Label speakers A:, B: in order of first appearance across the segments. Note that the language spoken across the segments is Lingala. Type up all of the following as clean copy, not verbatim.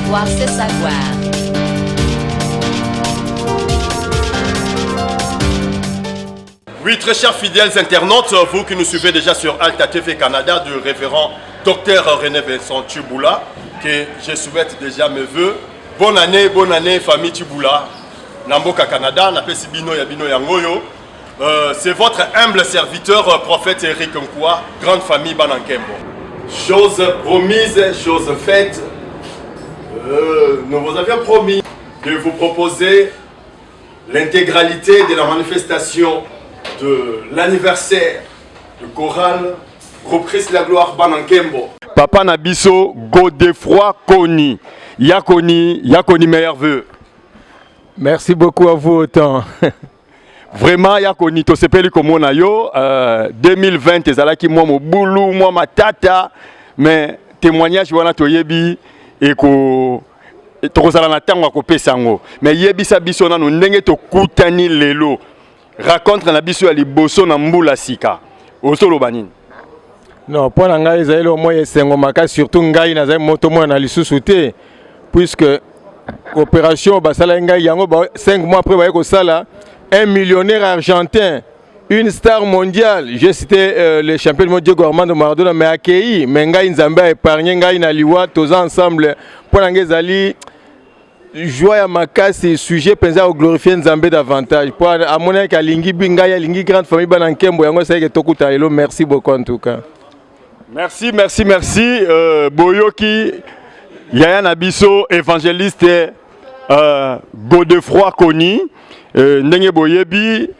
A: savoir, c'est savoir.
B: Oui, très chers fidèles internautes, vous qui nous suivez déjà sur Alta TV Canada, du révérend Dr René Vincent Tchiboula, que je souhaite déjà mes voeux. Bonne année, famille Tchiboula. Namboka Canada, Napesi Bino Yabino Yangoyo. C'est votre humble serviteur, prophète Eric Nkoua, grande famille Banankembo. Chose promise, chose faite. Nous vous avions promis de vous proposer l'intégralité de la manifestation de l'anniversaire de chorale Groupe Christ la Gloire Banankembo. Papa Nabiso Godefroy Koni. Yakoni meilleur vœu.
C: Merci beaucoup à vous autant.
B: Vraiment Yakoni to sepeli komona yo 2020 ezalaki moi mobulu moi matata mais témoignage wana toyebi eko tokozala na tango akopesa ngo mais yebisa biso nanu ndenge tokutani lelo. Raconte na biso ya liboso na mbula sika. Osolo banini.
C: Non, pour ngai ezali au moins esengo makasi surtout ngai nazali moto mwana na lisusu te puisque opération basala ngai yango 5 mois après ba ko sala un millionnaire argentin, une star mondiale. J'ai cité le champion mondial Armando Maradona mais accueilli mais ngai nzambe a épargné ngai na liwa tous ensemble pour ngai ezali joie à makasi sujet penser au glorifier Nzambe davantage pour à mon avis alingi binga ya lingi grande famille Banankembo yango ça que tokuta elo merci beaucoup en tout cas.
B: Merci Boyoki Yaya Nabiso évangéliste Godefroy Koni ndenge boyebi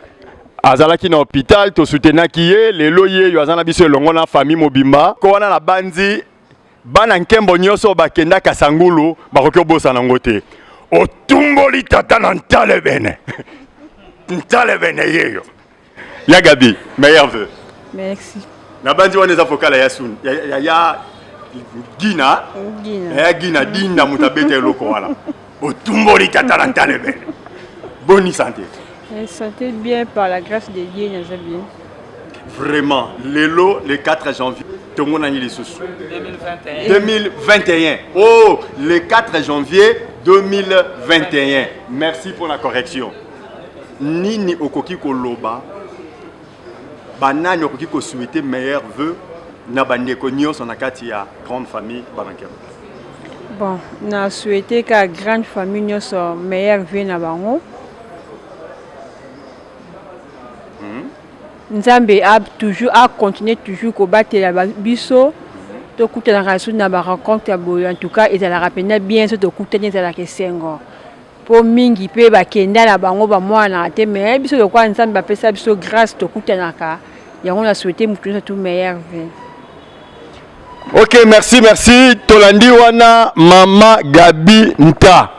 B: azalaki na hôpital to soutenaki ye lelo ye yo azana biso longo na famille mobimba ko wana na banzi Banankembo nyoso bakenda kasangulu bakoki obosana ngo te. Otumboli tata na ntalebene. Ntalebene yeyo. Ya Gabi, meilleur vœu.
D: Merci.
B: Na bandi wana eza fokala ya sun. Ya Gina. Ya Gina dinda mutabete eloko wana. Otumboli tata na ntalebene. Bonne santé.
D: Santé bien par la grâce de Dieu, nous allons bien.
B: Vraiment, le 4 janvier. 2021. Oh, le 4 janvier 2021. Merci pour la correction. Nini okoki koloba. Banani okoki ko souhaiter meilleur vœu na bandeko nyonso na kati ya grande famille Banankembo.
D: Bon, na souhaité que grande famille nyonso meilleur vœu na bango. Nzambe a toujours à continuer toujours combattre la biso to kutana rasu na ba rencontre ya boyo en tout cas et la rapena bien so to kutana za la kesengo po mingi pe ba kenda la bango ba mwana te mais biso de quoi Nzambe apesa biso grâce to kutana ka yango na souhaiter mutu tout meilleur vie.
B: OK, merci Tolandi wana Mama Gabi Nta.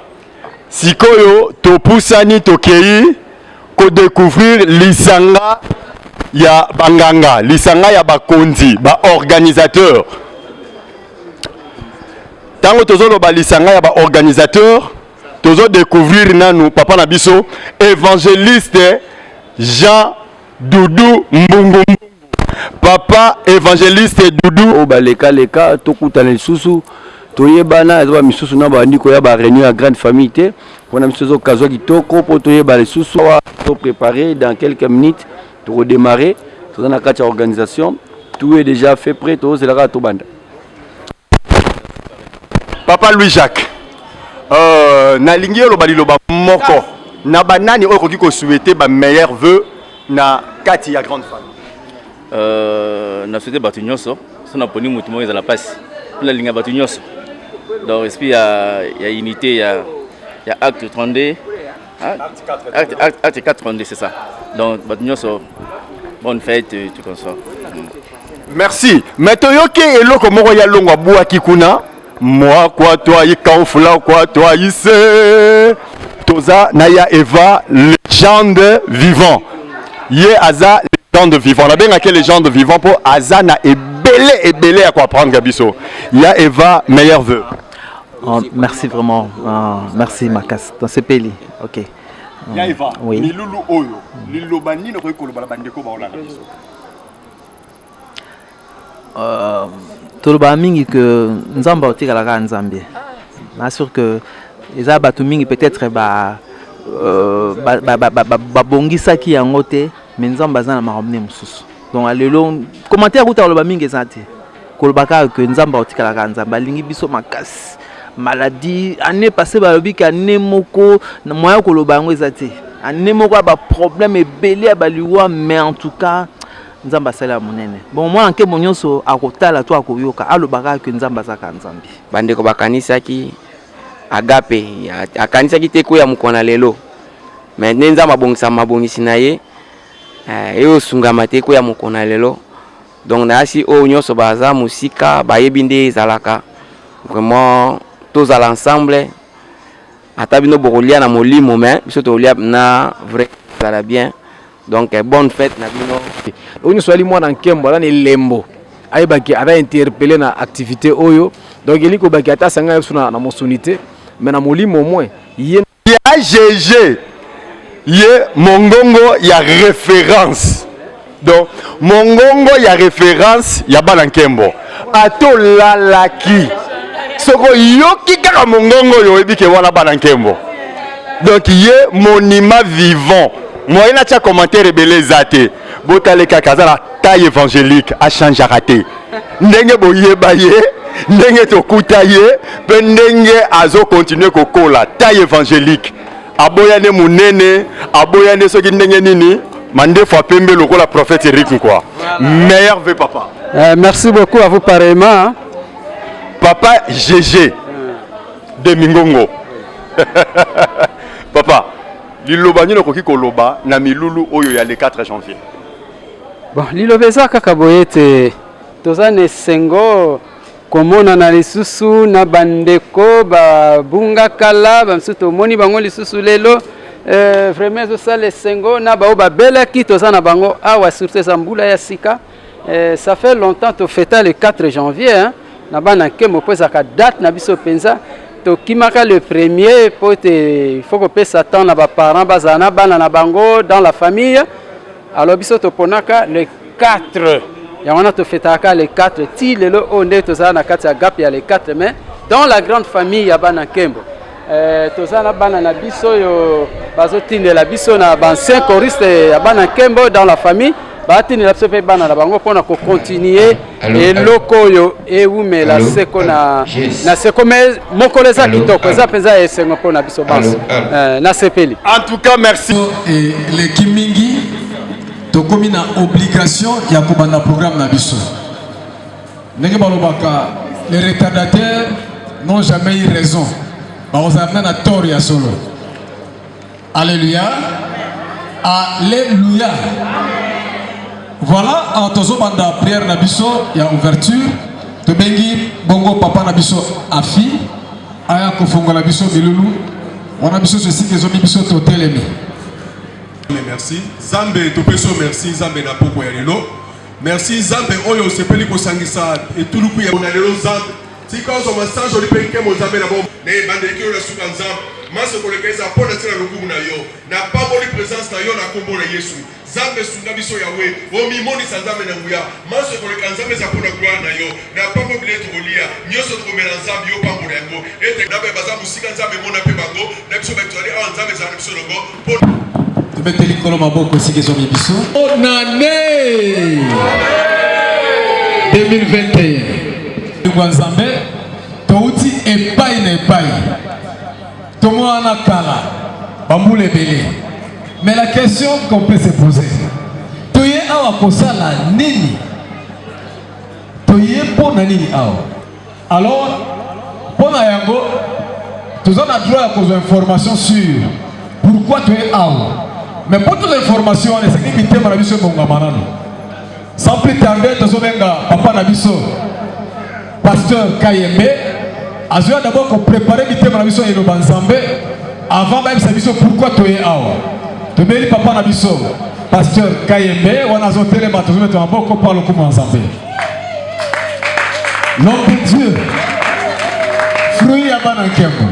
B: Sikoyo to pusani to kei ko découvrir lisanga ya banganga, lisanga ya bakonzi, ba organisateur. Tango tozolo ba lisanga ya ba organisateur, tozo découvrir nanu papa na biso évangéliste Jean Doudou Mbungu. Papa évangéliste Doudou
E: o baleka leka tokutana lisusu toyebana ezaba misusu na bandiko ya ba réunion ya grande famille te pona misusu kazo kitoko po toyeba lisusu wa to préparer dans quelques minutes. Pour redémarrer, dans la carte organisation, tout est déjà fait prêt, tout c'est la carte bande.
B: Papa Louis-Jacques, nalingi lo baliloba moko, na banani okoki ko souhaiter ba meilleur vœu na kati ya grande famille.
F: Na souhaiter batunyoso, so na poni mutu mo ezala passe. La linga batunyoso. Donc esprit ya unité ya acte 32. Acte 432 c'est ça. Donc batunyoso bonne fête tout comme ça.
B: Merci. Mais toyoke eloko moko ya longwa bua kikuna. Moi quoi toi yikaufula quoi toi yise. Toza naya Eva légende vivant. Ye aza légende vivant. La benga quelle légende vivant pour aza na ebele à quoi prendre Gabiso. Ya Eva meilleur vœu.
G: Merci vraiment. Merci Makas. Dans ce pays. OK.
B: Ya Eva.
G: Oui.
B: Milulu oyo. Lilobani no ko la bandeko ba olana biso.
G: Toloba mingi que nzamba otikala ka nzambe. Assure que les abatuming peut-être bongisa qui en côté mais nous bazana maromne mususu. Donc alelo commentaire kuta loba mingi ezati. Kolbaka que nzamba otikala ka nzamba lingi biso makasi. Maladie année passée balobi ka année moko na moya koloba ngo ezati. Année moko ba problème ebele abaliwa mais en tout cas nzamba sala monene. Bon moi anke monyoso akotala to akoyoka alobaka que nzamba zaka nzambi.
A: Bandeko bakanisa ki agape akanisa ki teko ya mukona lelo. Mais nzamba mabongisi na ye eyo sunga mateko ya mukona lelo. Donc na si o nyonso baza musika bayebinde zalaka. Vraiment tous à l'ensemble atabino bokolia na molimo mais biso to lia na vrai ça va bien. Donc bonne fête na bino.
H: Oni swali mwana nkembo ala ni lembo. Ayebaki ada interpeller na activité oyo. Donc eliko baki ata sanga suna na mosunité mais na molimo moins ye
B: ya GG ye mongongo ya référence. Donc mongongo ya référence ya bana nkembo. Ato lalaki. Soko yoki kaka mongongo yo ebike wana bana nkembo. Donc ye monument vivant. Moi na tia commentaire belé zate. Botale kakazala taille évangélique a changé raté. Ndenge boyeba ye, ndenge tokuta ye, pe ndenge azo continuer kokola taille évangélique. Aboyane munene, aboyane soki ndenge nini, mande fois pembe lokola prophète Eric quoi. Meilleur vœu papa.
I: Merci beaucoup à vous pareillement.
B: Papa GG de Mingongo. Papa, liloba nino koki koloba na milulu oyo ya le 4 janvier.
I: Bon, lilobeza kaka boyete tozane sengo komona na lisusu na bandeko ba bunga kala ba msuto moni bango lisusu lelo vraiment ça les sengo na ba bela ki tozana bango awa surtout sa mbula ya sika ça fait longtemps to fêter le 4 janvier hein na bana kemo poza ka date na biso penza to kimaka le premier pote il faut que pesa temps na ba parents bazana bana na bango dans la famille. Alors biso to ponaka le 4 ya wana to fetaka le 4 ti lelo onde to za na kati ya gap ya le 4 mais dans la grande famille ya bana Nkembo to za na bana na biso yo bazotinde la biso na ancien choriste ya bana Nkembo dans la famille batini la biso pe bana na bango pona ko continuer et loko yo ewume la seko na seko mais mokoleza kitoko za penza esengo pona biso banso na sepeli.
B: En tout cas merci
J: et les Kimingi tokomi na obligation ya kobanda programme na biso. Ndenge balobaka les retardataires n'ont jamais eu raison. Bazana na tort ya solo. Alléluia. Alléluia. Voilà, en tozo banda prière na biso ya ouverture. To bengi bongo papa na biso afi aya kofongola biso bilulu. Wana biso ceci que zo biso to telemi.
K: Merci. Zambe topeso merci Zambe na poko ya lelo. Merci Zambe oyo sepeli ko sangisa etuluku ya na lelo Zambe. Tika ozo massage oli penke mo Zambe na bo. Ne bande ki ola suka Zambe. Maso ko lekeza pona tsela lokumu na yo. Na paboli présence na yo na kombo na Yesu. Zambe sunga biso yawe. O mimoni sa Zambe na nguya. Maso ko lekeza Zambe za pona gloire na yo. Na paboli bileto kolia. Nyoso to mela Zambe yo pambo yango. Ete na be baza musika Zambe mona pe bango. Na biso betwali a Zambe za biso logo.
J: Beteli kolo maboko sike zo biso. Bonne année 2021. Nzambe touti epai na epai. Tomo ana kala bambule belé. Mais la question qu'on peut se poser. Toye awa kosala nini? Toye pona nini awa? Alors pona yango tous on a droit à cause d'informations sur pourquoi tu es awa. Mais pour toutes les informations, on est limité par la mission Bongamanano. Sans plus tarder, papa Nabiso, pasteur Kayembe, a d'abord qu'on prépare l'imité par la mission Yobanzambe avant même sa mission pourquoi tu es awa. Tu me papa Nabiso, pasteur Kayembe, on a zoté les matos, on a beaucoup parlé comme Nzambe. L'homme de Dieu, fruit à Banankembo,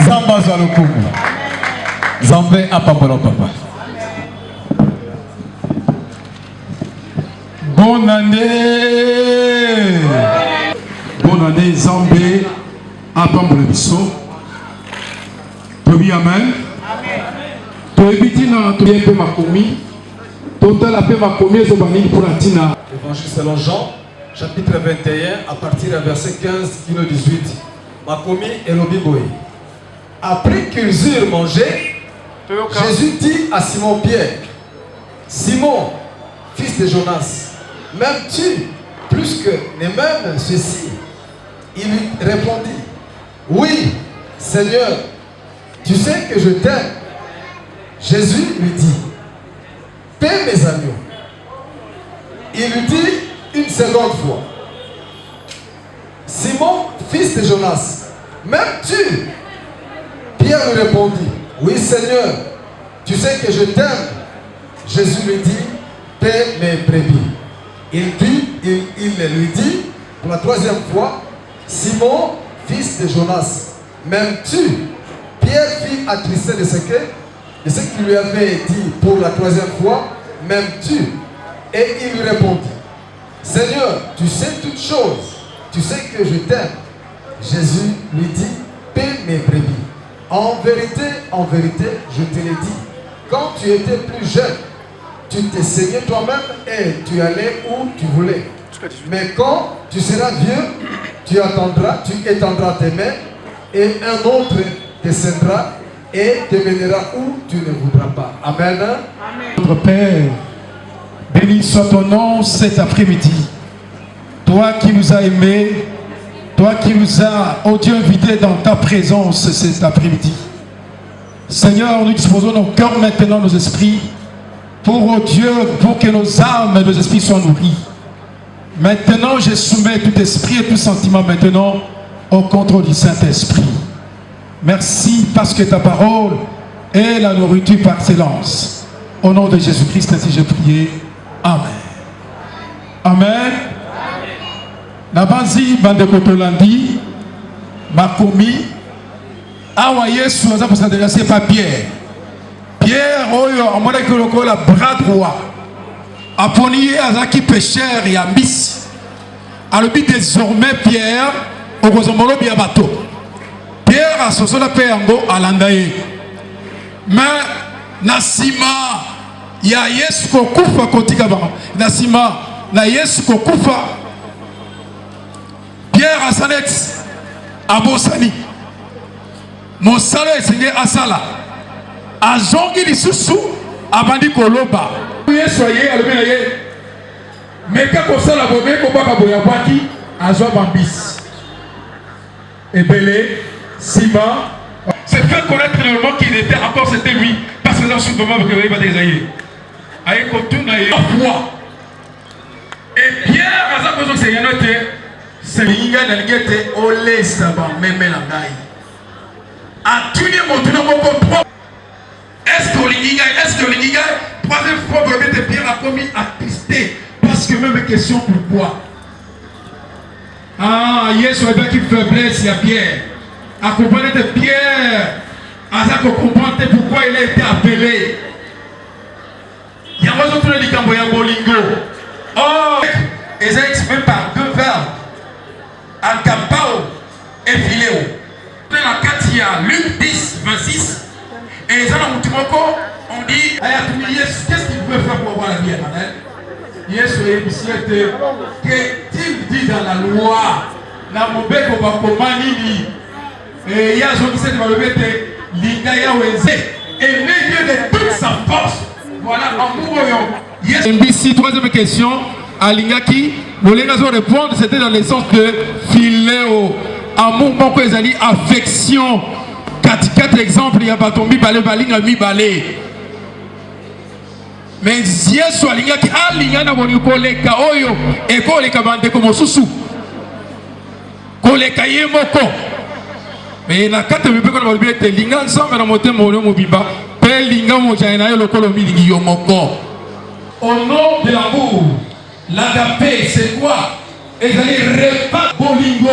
J: Zamba Zalokumu, Zambé à Pambolo Papa. Bonne année. Bonne année Zambé à Pambolo Bisso. amen. Toebitina toye pe makomi. Total pe makomi ezobani pour la tina.
L: Évangile selon Jean, chapitre 21, à partir du verset 15 kilo 18. Makomi et Lobiboy. Après qu'ils eurent mangé, Jésus dit à Simon-Pierre, Simon, fils de Jonas, m'aimes-tu plus que les mêmes ceci? Il lui répondit, oui, Seigneur, tu sais que je t'aime. Jésus lui dit, paie mes agneaux. Il lui dit une seconde fois, Simon, fils de Jonas, m'aimes-tu? Pierre lui répondit, oui Seigneur, tu sais que je t'aime. Jésus lui dit, paie mes brebis. Il lui dit pour la troisième fois, Simon, fils de Jonas, m'aimes-tu? Pierre fut attristé de ce qu'il lui avait dit pour la troisième fois, m'aimes-tu? Et il lui répondit, Seigneur, tu sais toutes choses, tu sais que je t'aime. Jésus lui dit, paie mes brebis. En vérité, je te l'ai dit, quand tu étais plus jeune, tu t'es saigné toi-même et tu allais où tu voulais. Mais quand tu seras vieux, tu étendras tes mains et un autre descendra et te mènera où tu ne voudras pas. Amen.
J: Notre Père, béni soit ton nom cet après-midi. Toi qui nous as aimés, toi qui nous as, oh Dieu, invités dans ta présence cet après-midi. Seigneur, nous disposons nos cœurs maintenant, nos esprits, pour, oh Dieu, pour que nos âmes et nos esprits soient nourris. Maintenant, je soumets tout esprit et tout sentiment maintenant au contrôle du Saint-Esprit. Merci parce que ta parole est la nourriture par excellence. Au nom de Jésus-Christ, ainsi j'ai prié. Amen. Amen. Nabanzi bandeko tolandi makomi awa Yesu aza pour s'adresser pas Pierre. Pierre oyo amona que lokola bras droit aponi azaki pécheur ya mbisi. Alobi désormais Pierre okozomolo bia bato. Pierre asosola pe yango alanda ye. Mais nasima ya Yesu kokufa kotika ba. Nasima na Yesu kokufa Pierre asanet abosani mosalo esenge asala azongi lisusu abandi koloba Yesu aye alobi na ye meka kosala bobe kobaka boya baki azwa bambisi ebele sima c'est fait connaître le moment qu'il était encore c'était lui parce que dans ce moment que vous avez aye aye kotuna ye foi et Pierre aza kozo c'est noté c'est l'inga n'algete olé saba même la gaille a tué mon tour mon est-ce que l'inga troisième fois vous avez Pierre a commis attristé parce que même question pourquoi ah Yesu a bien qui faiblesse à Pierre accompagné de Pierre à ça comprendre pourquoi il a été appelé il y a besoin de likambo ya bolingo oh et ça exprimé par deux verbes Ankapao et Philéo. Dans la Katia, Luc 10, 26, et dans le Moutimoko, on dit qu'est-ce qu'il veut faire pour avoir la vie éternelle? Qu'est-il dit dans la loi? Na mobeko bakomanini et ya zo qui s'est développé l'ingaya weze et Dieu de toute sa force. Voilà amour yo. Yes. MBC troisième question à Lingaki. Molenga zo répondre c'était dans le sens de philéo. Amour moko ezali affection. Quatre exemples il y a batombi balé balinga mi balé. Mais Yesu alingaki alinga na boni koleka oyo e koleka bande ko mosusu. Koleka ye moko. Mais na kate bebe ko na balobi te linga nsambe na motema ono mobimba pe linga mo jaina yo lokolo milingi yo moko. Au nom de l'amour, l'agapé c'est quoi? Ezali repas bolingo.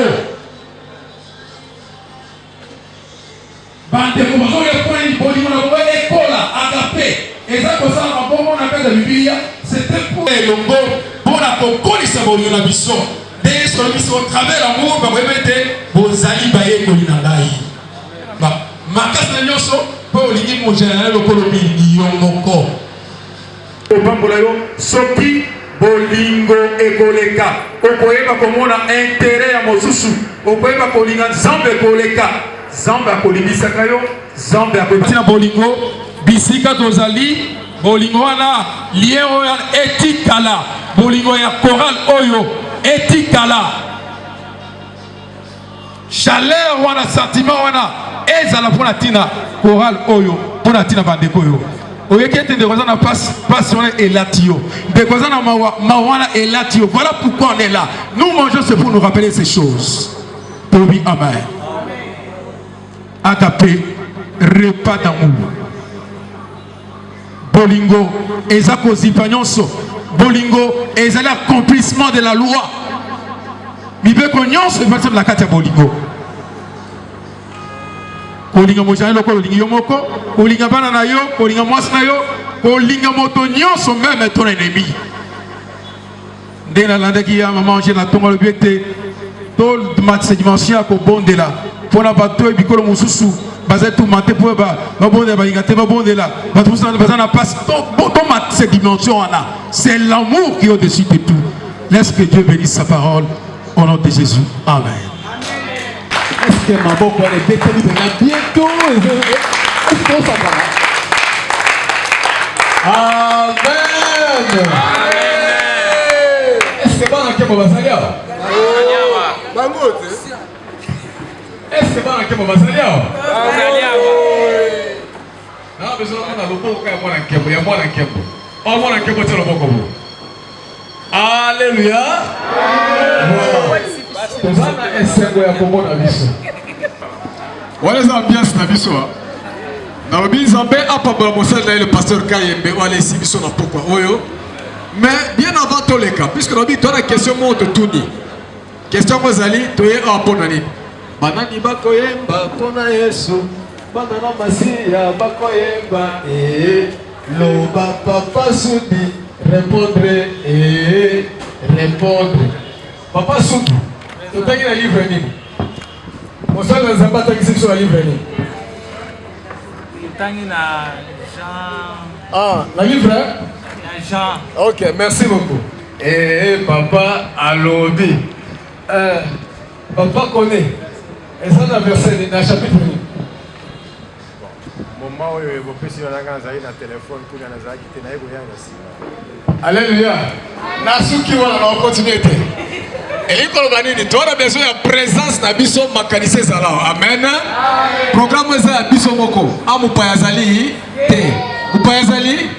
J: Bande ko bazo le point bolingo na ko ekola agapé. Et ça, pour ça, on appelle la Bible, c'était pour les longo, pour la cocolissa, pour la mission. Dès que la mission, au travers de l'amour, vous remettez vos alibés pour l'inandaï. makasi na nyonso mpo olingi mojana lokolo mingi yo moko
M: opambola yo soki bolingo ekoleka okoyeba komona intérêt ya mosusu okoyeba kolinga nzambe ekoleka nzambe akolimbisaka yo nzambe
J: akotina bolingo bisika tozali bolingo wana lien oyo etikala bolingo ya choral oyo etikala chaleur wana sentiment wana ezala mpona ntina choral oyo mpona ntina bandeko oyo oyeki ete ndeko aza na pasi wana elati yo ndeko aza na mawa wana elati yo. Voilà pourquoi on est là. Nous mangeons, c'est pour nous rappeler ces choses. Tobi amen. Agapé, repas d'amour. Bolingo, ezako zipanyonso. Bolingo, ezali accomplissement de la loi. Mibeko nyonso evatisema la kati ya bolingo. Kolinga mojane loko kolinga yo moko, kolinga bana na yo, kolinga mwasi na yo, kolinga moto nyonso même ton ennemi. Ndena landa ki ya manger na tonga le biete. Tol matse dimension ya ko bondela. Pona bato e bikolo mususu, baza tout maté pour ba bondela ba ingate ba bondela. Bato mususu baza na passe ton matse dimension ana. C'est l'amour qui est au-dessus de tout. Laisse que Dieu bénisse sa parole au nom de Jésus. Amen.
N: Est-ce que maboko ebeteli bena bientôt est-ce qu'on s'en va? Amen. Est-ce que bana kemo bazali awa?
K: Bangote.
N: Est-ce que bana kemo bazali awa? Bazali awa. Na besoin na loboko ya mwana kemo ya mwana kemo. O mwana kemo telo boko bo. Alléluia. Tozana esengo ya komona biso.
J: Wale za ambiance na biso. Na obi Nzambe apambola mosala na le pasteur Kayembe wale esi biso na pokwa oyo. Mais bien avant toleka, puisque nous avons une question monte tourni. Question mozali toye apona nini? Banani bakoyemba pona Yesu.
L: Banana masia bakoyemba loba papa sudi répondre répondre. Papa sudi. Tu as un livre nini? Mosala na Nzambe atakisi biso na livre nini?
O: Tangi na Jean.
L: Ah, la livre?
O: Jean.
L: Ok, merci beaucoup. Papa alobi. Papa connaît. Et ça, la verset, dans le chapitre.
C: Moment où vous pouvez sur la téléphone pour la Nazaki, tu n'as pas.
L: Alléluia. Nasuki wala na continuer. Et il tu as besoin de présence na biso makanise zala. Amen. Programme za biso moko. Amu payazali te. Vous payazali?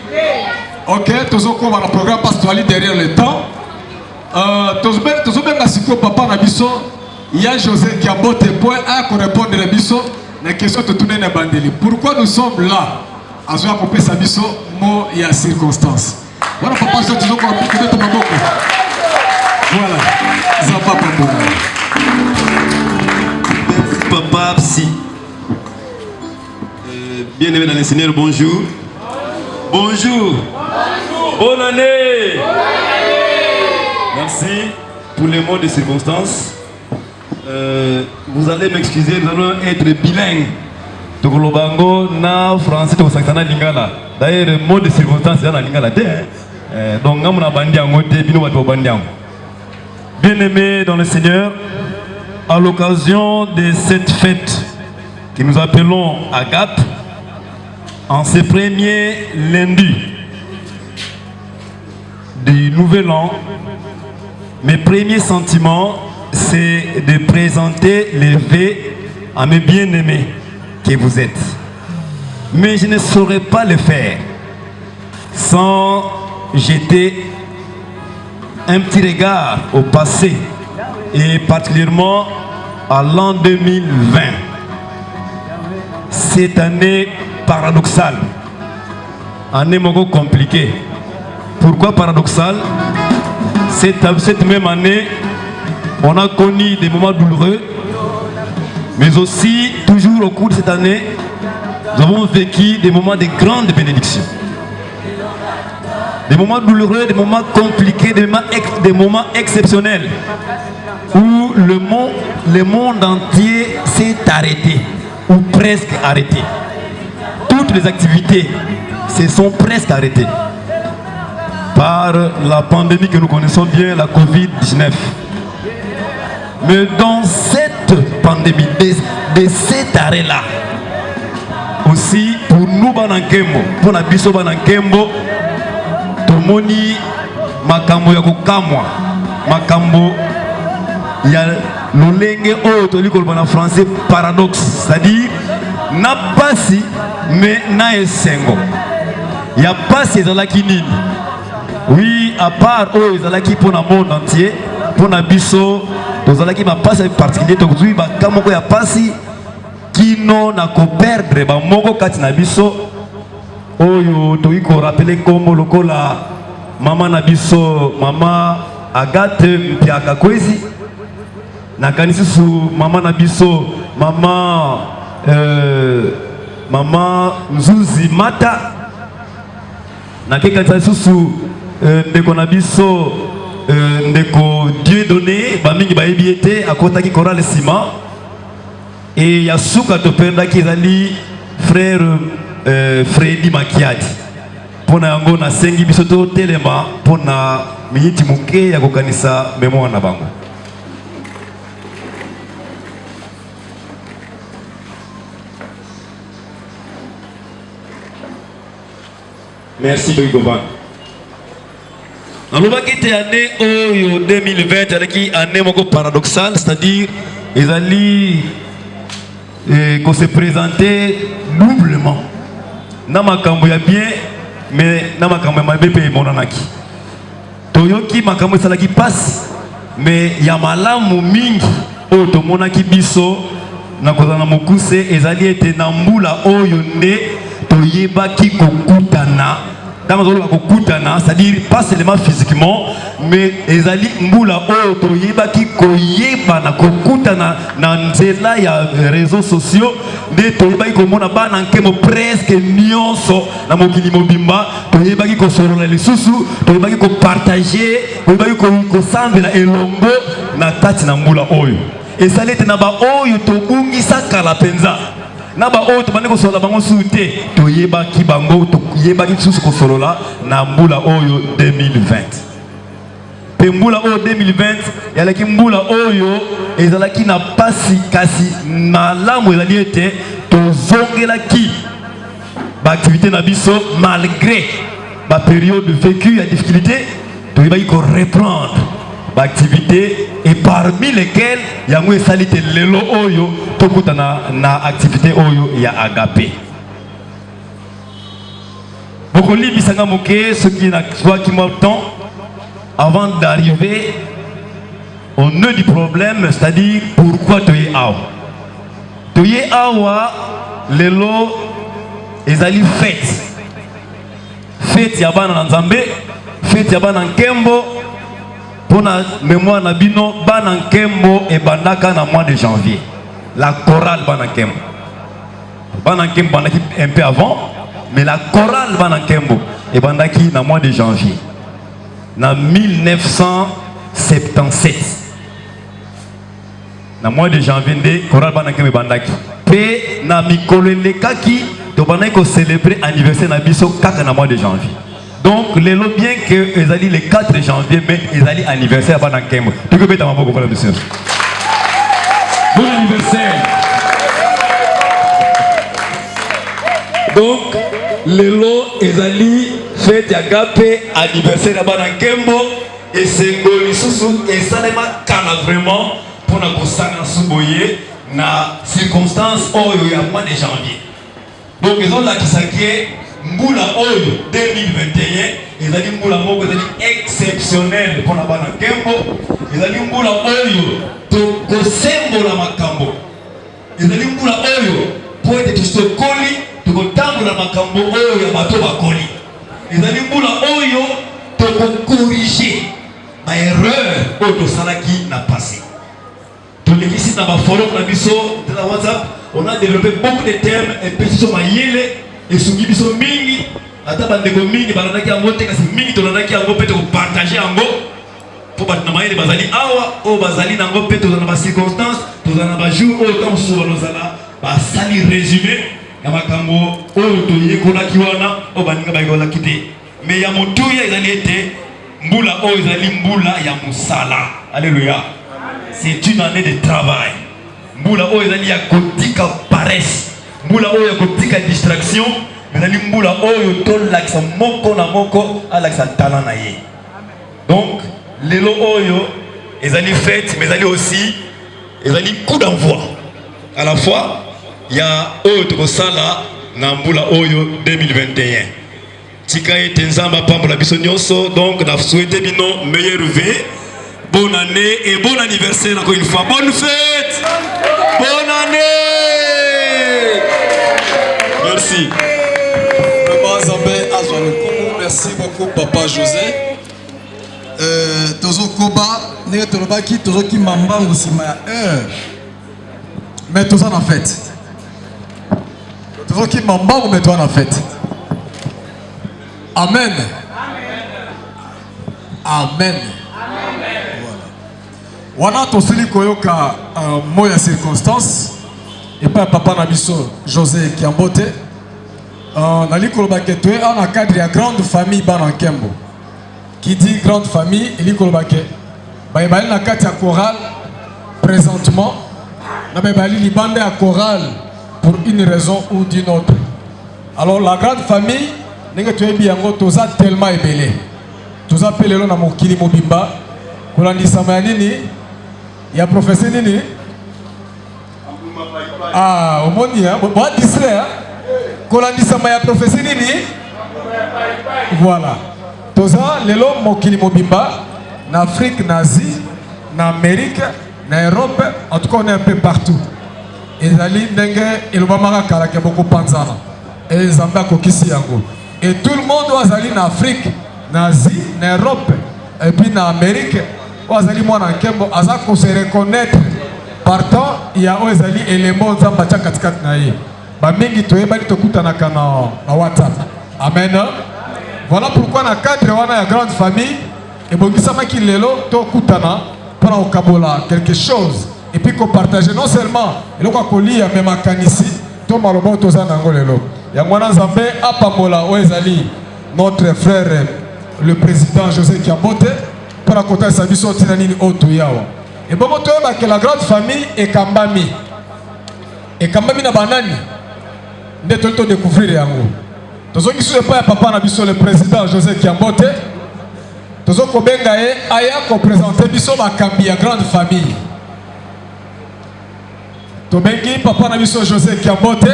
L: Ok, tozoko na programme pastoral derrière le temps. Tozobenga siko papa na biso. Il y a José qui a boté point à répondre à biso la question de tourner na bandeli. Pourquoi nous sommes là? À ce qu'on peut sa biso mot et à circonstance. Voilà papa je tozoko na peut-être maboko. Voilà. Ça va pas bon.
P: Merci papa psy. Bien-aimé dans le Seigneur, bonjour. Bonjour. Bonne année. Merci pour les mots de circonstance. Vous allez m'excuser, nous allons être bilingues. Donc le bango na français to saktana lingala. D'ailleurs le mot de circonstance c'est na lingala te. Donc ngamuna bandi yango te bino bato bandi yango. Bien-aimés dans le Seigneur, à l'occasion de cette fête que nous appelons Agape, en ce premier lundi du Nouvel An, mes premiers sentiments, c'est de présenter les vœux à mes bien-aimés que vous êtes. Mais je ne saurais pas le faire sans jeter un petit regard au passé et particulièrement à l'an 2020. Cette année paradoxale, année beaucoup compliquée. Pourquoi paradoxale? Cette même année, on a connu des moments douloureux, mais aussi, toujours au cours de cette année, nous avons vécu des moments de grande bénédiction. Des moments douloureux, des moments compliqués, des moments exceptionnels, où le monde entier s'est arrêté, ou presque arrêtées. Toutes les activités se sont presque arrêtées par la pandémie que nous connaissons bien, la Covid-19. Mais dans cette pandémie, de cet arrêt-là, aussi pour nous, pour la biso Banankembo, tomoni makambo ya kokamwa, makambo ya lolenge oyo toli koloba na français paradoxe, c'est-à-dire na pasi mais na esengo. Ya pasi ezalaki nini? Oui, à part oyo ezalaki pour le monde entier, pour na biso tozalaki ba pasi particulier tozui ba kamoko ya pasi kino na ko perdre ba moko kati na biso oyo toyi ko rappeler comme lokola mama na biso mama Agathe Mpiaka Kwezi na kanisi su mama na biso mama mama Nzuzi Mata na keka susu ndeko na biso ndeko Dieu donné ba mingi ba ebiete akota ki chorale Sima et yasuka to penda ki ezali frère Freddy Makiadi pona yango na sengi biso to telema pona miniti muke ya kokanisa mémoire na bango. Merci Govan. Alors qui était année 2020 avec année moko paradoxale, c'est-à-dire ils allaient qu'on se présentait doublement. Namakambo ya bien mais namakambo ma bébé monanaki. Toyoki makambo salaki passe mais ya malamu mingi o to monaki biso na kozana mokuse ezali ete na mbula oyo nde toyeba ki kokutana. C'est-à-dire pas seulement physiquement, mais ezali mbula oyo toyeba ki koyeba na kokutana na nzela ya réseaux sociaux de toyeba ki komona bana nkemo presque nyonso na mokili mobimba toyeba ki kosolola lisusu toyeba ki kopartager toyeba ki kosambela elongo na kati na mbula oyo esali ete na ba oyo tobungisa kala penza na ba oyo tobande kosolola bango sute toyeba ki bango toyeba ki susu kosolola na mbula oyo 2020 pe mbula oyo 2020 yalaki mbula oyo ezalaki na pasi kasi malamu ezali ete tozongelaki ba activité na biso malgré ba période vécue ya difficulté toyebaki ko reprendre ba activité et parmi lesquelles yango esalite lelo oyo tokuta na activité oyo ya Agapé. Bokoli bisanga moke ce qui n'a soit qui m'entend avant d'arriver au nœud du problème, c'est-à-dire pourquoi toye awa. Toye awa lelo ezali fête ya bana nzambe, fête ya bana nkembo. Pour la mémoire na bino Banankembo et Bandaka na mois de janvier. La chorale Banankembo. Banankembo bandaki un peu avant, mais la chorale Banankembo et Bandaki na mois de janvier. Na 1977. Na mois de janvier de chorale Banankembo et Bandaki. Pe na mikolo lekaki to bandaki ko célébrer anniversaire na biso kaka na mois de janvier. Donc, les lots bien que ils allaient le 4 janvier, mais ils allaient anniversaire avant un Kembo. Tu peux mettre ma main pour la monsieur.
J: Bon anniversaire.
P: Donc, les lots ils allaient fête Agapé anniversaire avant un Kembo et c'est Golisusu et ça n'est pas calme vraiment pour la Kosanga Souboye na circonstance où il y a mois de janvier. Donc, ils ont la Kisaki. Mbula oyo 2021 ezali mbula moko ezali exceptionnel pour la bana Kembo ezali mbula oyo to kosembola makambo ezali mbula oyo po ete tosokoli to kotambola makambo oyo ya bato bakoli ezali mbula oyo to corriger ba erreur oyo tosalaki na passé to lekisi na ba forum na biso de la WhatsApp on a développé beaucoup de termes et pétition mayele et sungi biso mingi ata bandeko mingi balandaki yango te kasi mingi tolandaki yango mpe tokopartage yango mpo bato na mayele bazali awa oyo bazali nango mpe tozala na bacirconstance tozala na bajour oyo ta mosusu balozala basali résumé ya makambo oyo toyekolaki wana oyo baninga bayekolaki te mais ya motuya ezali ete mbula oyo ezali mbula ya mosala. Alléluia. C'est une année de travail. Mbula oyo ezali ya kotika paresse, mbula oyo ya kotika distraction, ezali mbula oyo tolakisa moko na moko alakisa talent na ye. Donc lelo oyo ezali fête mais ezali aussi ezali coup d'envoi. À la fois il y a oyo tokosala na mbula oyo 2021. Tika ete nzamba pambola biso nyonso. Donc na souhaiter bino meilleur vœu, bonne année et bon anniversaire encore une fois. Bonne fête, bonne année. Merci.
L: Vraiment Zambé Azwalukumu, merci beaucoup Papa José. Tozo Koba, ne tolobaki tozo ki mamba musima ya mais tozo na fête. Tozo ki mamba ou mais toi na fête. Amen. Amen. Voilà. Wana tosili koyoka moya circonstance et pas papa na biso José Kiambote. Nali kolobake toi en cadre ya grande famille bana Nkembo. Qui dit grande famille, il kolobake. Ba ibali na kati ya chorale présentement. Na ba ibali libande ya chorale pour une raison ou d'une autre. Alors la grande famille nenge toyebi yango toza tellement ebele. Toza pelelo na mokili mobimba. Kolandisama ya nini? Ya professeur nini? Ah, omoni ya, bo disre. Kolandisama ya professeur nini? Voilà. Toza lelo mokili mobimba na Afrique, na Asie, na Amérique, na Europe, en tout cas on est un peu partout. Ezali ndenge elobamaka kala ke beaucoup panzana. Et Zambia kokisi yango. Et tout le monde azali na Afrique, na Asie, na Europe, et puis na Amérique, azali mwana Nkembo aza ko se reconnaître partant il y a ezali élément nzamba cha katikati na ye. Ba mingi toyebali tokutana kana na WhatsApp. Amen. Voilà pourquoi na cadre wana ya grande famille et bongisa ki lelo tokutana pour okabola quelque chose et puis qu'on partage non seulement eloko kolia mais makanisi to maloba toza nango lelo. Ya mwana Nzambe apambola oezali notre frère le président José Kiambote pour la côté sa biso tina nini oto yawa. Et bon toyeba que la grande famille est kambami. Et kambami na banani nde to découvrir yango. Tozo ki sou pas papa na biso le président José Kiambote. Tozo ko benga e aya ko présenter biso makambi ya grande famille. To bengi papa na biso José Kiambote.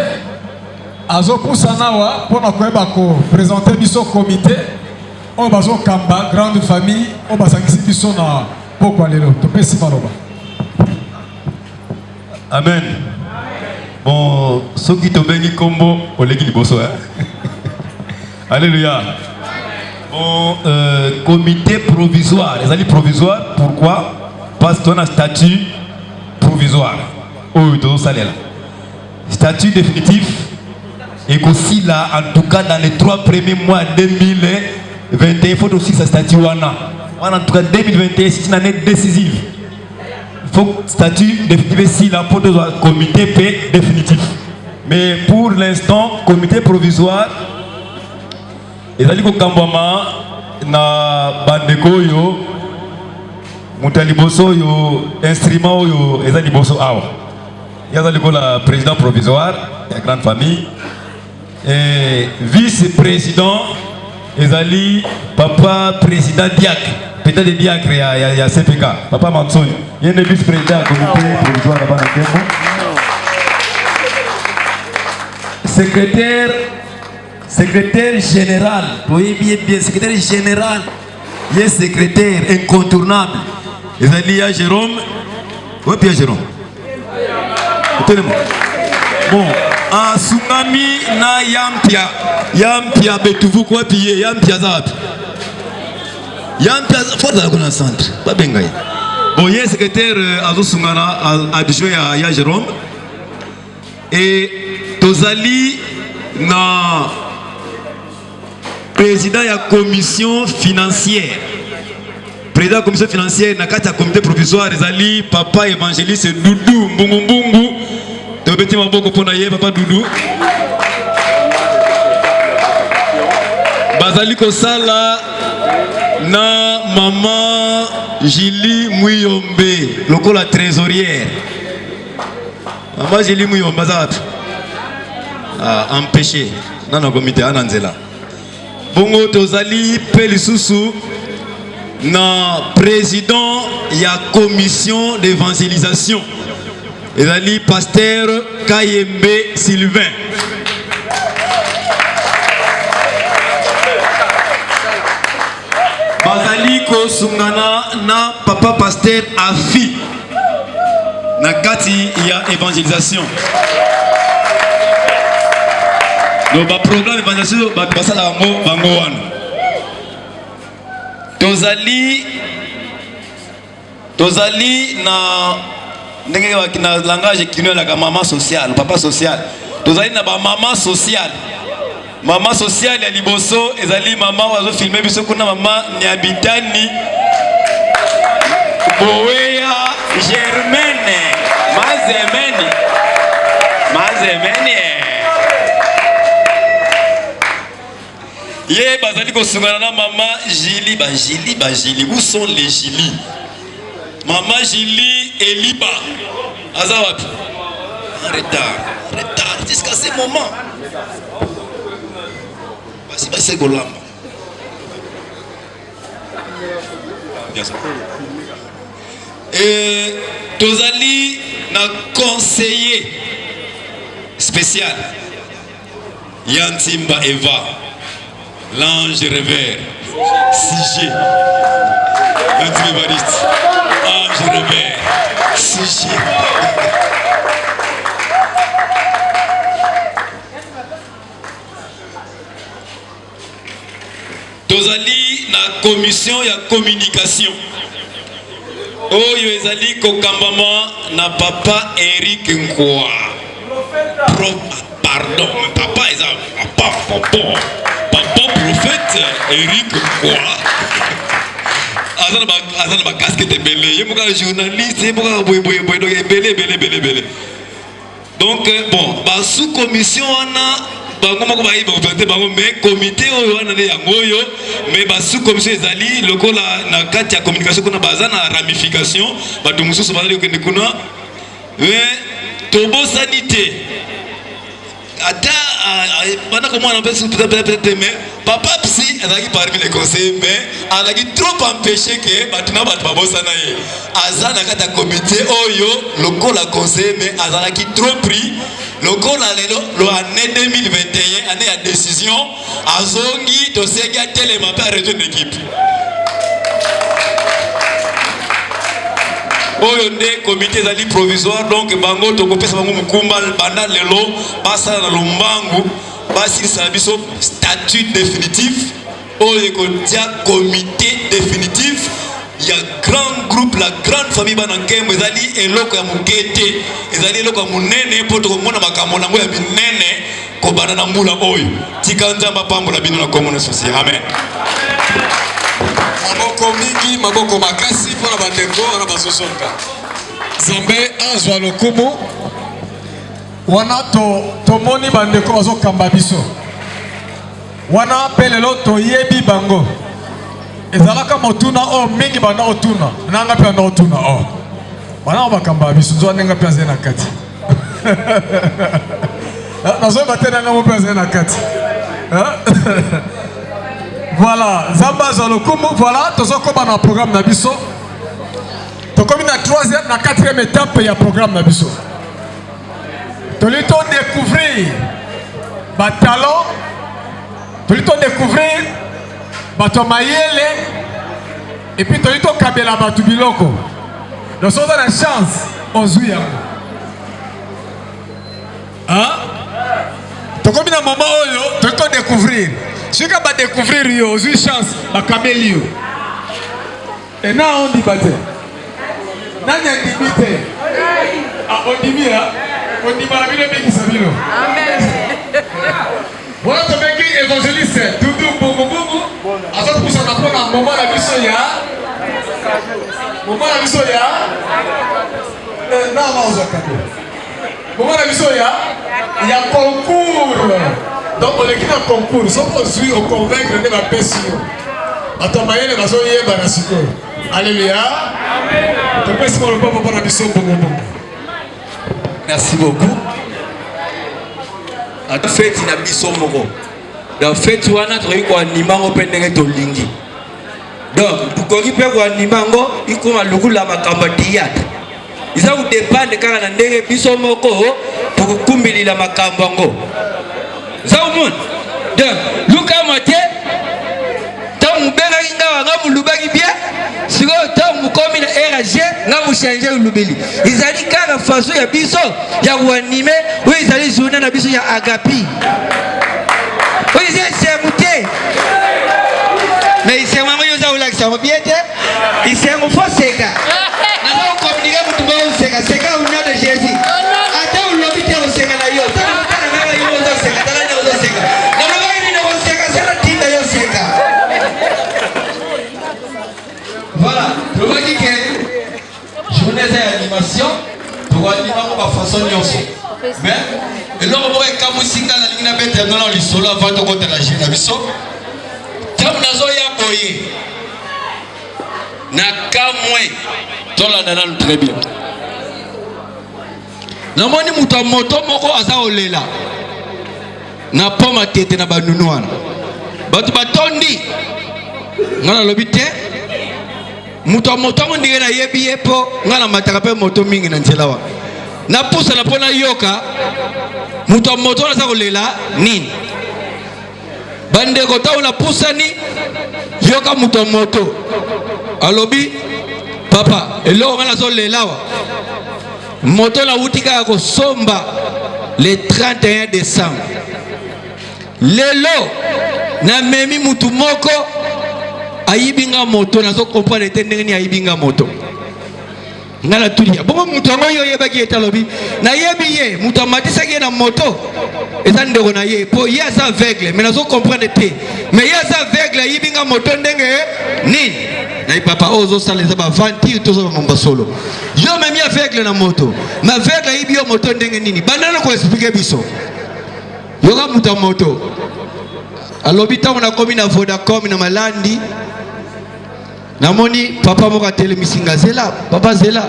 L: Azo Poussanawa pour nous présenter biso comité on bazo kamba grande famille on basangisi biso na pokwa lelo to pesi maloba.
P: Amen. Bon ceux qui te bengi kombo oleki liboso hein. Alléluia. Bon comité provisoire, les alliés provisoires, pourquoi? Parce qu'on a statut provisoire. Oh, tout ça là. Statut définitif. Et aussi là, en tout cas dans les 3 premiers mois 2021, il faut aussi ce statut wana. En tout cas 2021, c'est une année décisive. Il faut que le statut définitif ici là pour le comité P définitif. Mais pour l'instant, comité provisoire, ils allaient au Kambama na bandeko yo, mutaliboso yo, instrument yo, ils allaient boso awa. Ils allaient la président provisoire, la grande famille. Et vice-président, Ezali, papa président Diak, peut-être le Diak, il y a CPK, papa Mansoy, il y a un vice-président du comité provisoire là-bas dans Kembo. Secrétaire général, oui, bien, secrétaire général, il y a secrétaire incontournable. Ezali, à Jérôme, oui, Pierre Jérôme. Écoutez-moi. Bon. En tsunami na yampia betuvu kwa piye yampia zapi yampia forza la kuna centre pas benga yi bon yé secrétaire azo sungana adjoint ya Jérôme et tozali na président ya commission financière président de la commission financière na kati ya comité provisoire ezali papa évangéliste Doudou Mbungu. tobeti maboko pona ye papa Doudou. Bazali kosala na maman Julie Muyombe, lokola trésorière. Maman Julie Muyombe, empêché. Dans le comité, Ananzela. Bongo Tozali Pelisusu, na président de la commission d'évangélisation. Ezali pasteur Kayembe Sylvain. Bazali ko sungana na papa pasteur Afi na kati ya évangélisation. Donc ba programme d'évangélisation ba basala bango wana. Tozali na ndenge na langage kino la maman sociale, papa social. Tozali na ba maman sociale. Maman sociale ya liboso ezali maman wazo filmer biso kuna mama Nyabitani Boweya Germaine Mazemene Ye bazali kosungana na mama Jili où sont les Jili? Maman Jili Eliba Azawapi en retard jusqu'à ce moment. C'est Golamba. Et Tozali na conseiller spécial Yantimba Eva, l'ange revers, CG, Yantimba Evariste, ange revers, CG. Tozali na commission ya communication. Oyo ezali kokambama na papa Eric Nkwa. Pardon, papa papa prophète Eric Nkwa. Azana ba casquette belé, yemoka journaliste, yemoka boy donc belé. Donc bon, ba sous commission ana mais comité mais sous commission ezali lokola na kati ya communication kuna baza na ramification bato mususu bazali okende kuna tobo sanité ata bana comment on peut mais papa psy azaki parmi les conseillers mais azaki trop empêché que batina bato babosana ye azana kati ya comité oyo lokola conseiller mais azalaki trop pris. Lokola lelo lo année 2021 année à décision azongi toseki atelema pe arrêter une équipe. Oyo nde comité zali provisoire donc bango tokopesa bango mukumba banda lelo basa na lombangu basi sa biso statut définitif oyo kotia comité définitif. Il y a grand groupe, la grande famille Banankembo, ezali eloko ya mukete, ezali eloko ya munene poto komona makambo nango ya binene ko banana mbula oyo. Tika nzamba pambola bino na komona sosi. Amen.
M: Maboko mingi, maboko makasi pona bandeko na basosonka. Zambe azwa lokumu wana tomoni bandeko bazokamba biso. Wana pelelo toyebi bango. Ezalaka motuna o mingi bana otuna nanga pe na otuna o bana bakamba biso zo nenga pe azena kati nazo batena nga mo pe azena kati voilà zamba za lokumu voilà tozokoma na programme na biso tokomi na 3e na 4e étape ya programme na biso tolito découvrir ba talent tolito découvrir bato mayele et puis tolito kabela bato biloko donc on a la chance ozwi yango tokomi na moment oyo tolito découvrir sika ba découvrir yo ozwi chance bakabeli yo et na on dit bate nani andimi te ondimi ondimala bino ebikisa bino voilà tobeki évangéliste Doudou Bongo azot kusana mpona moment na biso ya na maozwa kado Comment on a vu ça? Il y a concours. Donc on écrit un concours. Si on suit, on convaincre, on va payer sur. Attends, Maïen, on va se dire, alléluia.
Q: Merci beaucoup. En fait, il y a biso moko. En fait, tu as notre iko animango pendenge to lingi. Donc, pour qu'on puisse animango, il faut que la makamba diat. Il faut que dépendre quand on ndenge biso moko pour kumbili la makambango. Ça au monde. Donc, Luka Maté, tant mbenga inga ngamu lubaki bien. Si vous avez un RG, vous changez le lubeli. Ils ont dit qu'à la façon, il y a biso, il y a animé, oui, ils ont dit journée, il y a agapi. Oui, c'est mouté. Mais ils sont vraiment bien, ils sont un faux séca. Nous avons communiqué pour tout le monde, séca au nom de Jésus. Attends, on l'a vu au séca là, yo. Voilà, je veux dire que journée d'animation, pour animer ma façon de faire. Mais, et là, on va voir comme si on a une bête dans le sol avant de compter la génération. Comme nous avons boyé, n'a qu'à moins, dans la nana très bien. Nous avons dit que moto moko asa olela. Na pas ma tête na ba nounouana. Batu batondi. Ngana lobite. Moto ndenge na yebi yepo ngana mataka pe moto mingi na nzela wa na pusa na pona yoka moto na za kolela nini bande kota na pusa ni yoka moto alobi papa elo ngana zo lela wa moto la utika ko somba le 31 décembre lelo na memi mutu moko ayibinga moto nazo comprendre ndenge ni ayibinga moto ngala tulia bongo mutu ngoyo yebaki etalobi na yebi ye mutu amatisa ke na moto eza ndeko na ye po ye asa aveugle mais nazo comprendre te mais ye asa aveugle ayibinga moto ndenge nini na papa ozo saleza ba vantir tozo ba solo yo memi aveugle na moto ma aveugle ayibi yo moto ndenge nini bandana ko expliquer biso yo ga mutu moto alobi tango na komi na Vodacom na Malandi namoni papa moka telemisinga zela papa zela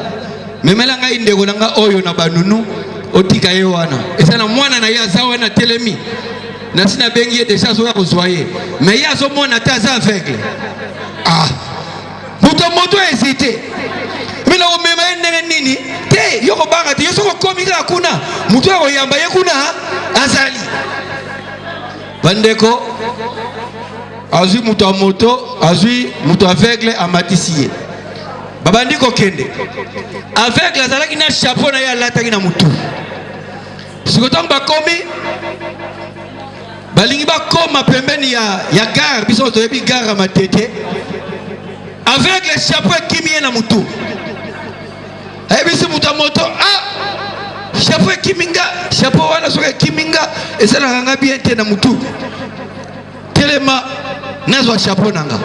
Q: memela ngai ndeko nanga oyo na banunu otika ye wana esana mwana na ya zawa na telemi na sina bengi déjà so ya kozwaye mais ya zo mona ta za aveugle moto hésité mina o mema ndenge nini te yoko banga te yosoko komika kuna mutu ya koyamba ye kuna azali bandeko azui mutu a moto azui mutu aveugle amatisiye babandi kokende aveugle azalaki na chapeau na ye alataki na mutu sikotango bakomi balingi bakoma pembeni ya gare biso toyebi gare matete aveugle chapeau ekimi ye na mutu ayebisi mutu a moto chapeau ekiminga chapeau wana soki ekiminga esalaka nga bien te na mutu telema nazwa chapeau nanga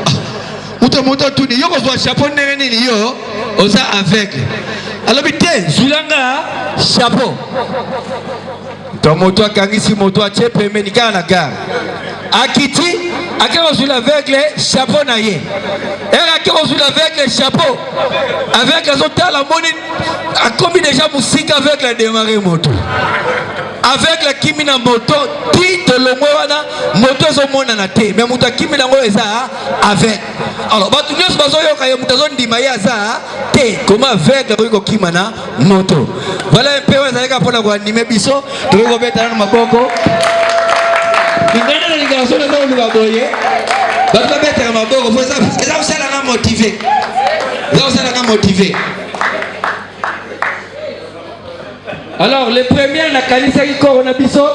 Q: moto tuni yo kozwa chapeau ndenge nini yo oza aveugle alobi te zulanga chapeau moto akangisi moto atie pembeni kaka na gare akiti ake kozula aveugle chapeau na ye ake kozula aveugle chapeau aveugle azotala moni akomi déjà musika aveugle adémarre moto aveugle akimi na moto ti tolongwe wana moto ezomonana te mais moto akimi nango eza aveugle alors bato nyonso bazoyoka ye moto azondima ye aza te koma aveugle akoki kokima na moto voilà mpe oyo ezalaka mpona koanime biso tokoki kobetana na maboko ingana na ligaso naza koluka boye bato babetaka maboko eza kosalanga motive eza kosalanga motive. Alors les premiers na kanisa ki korona biso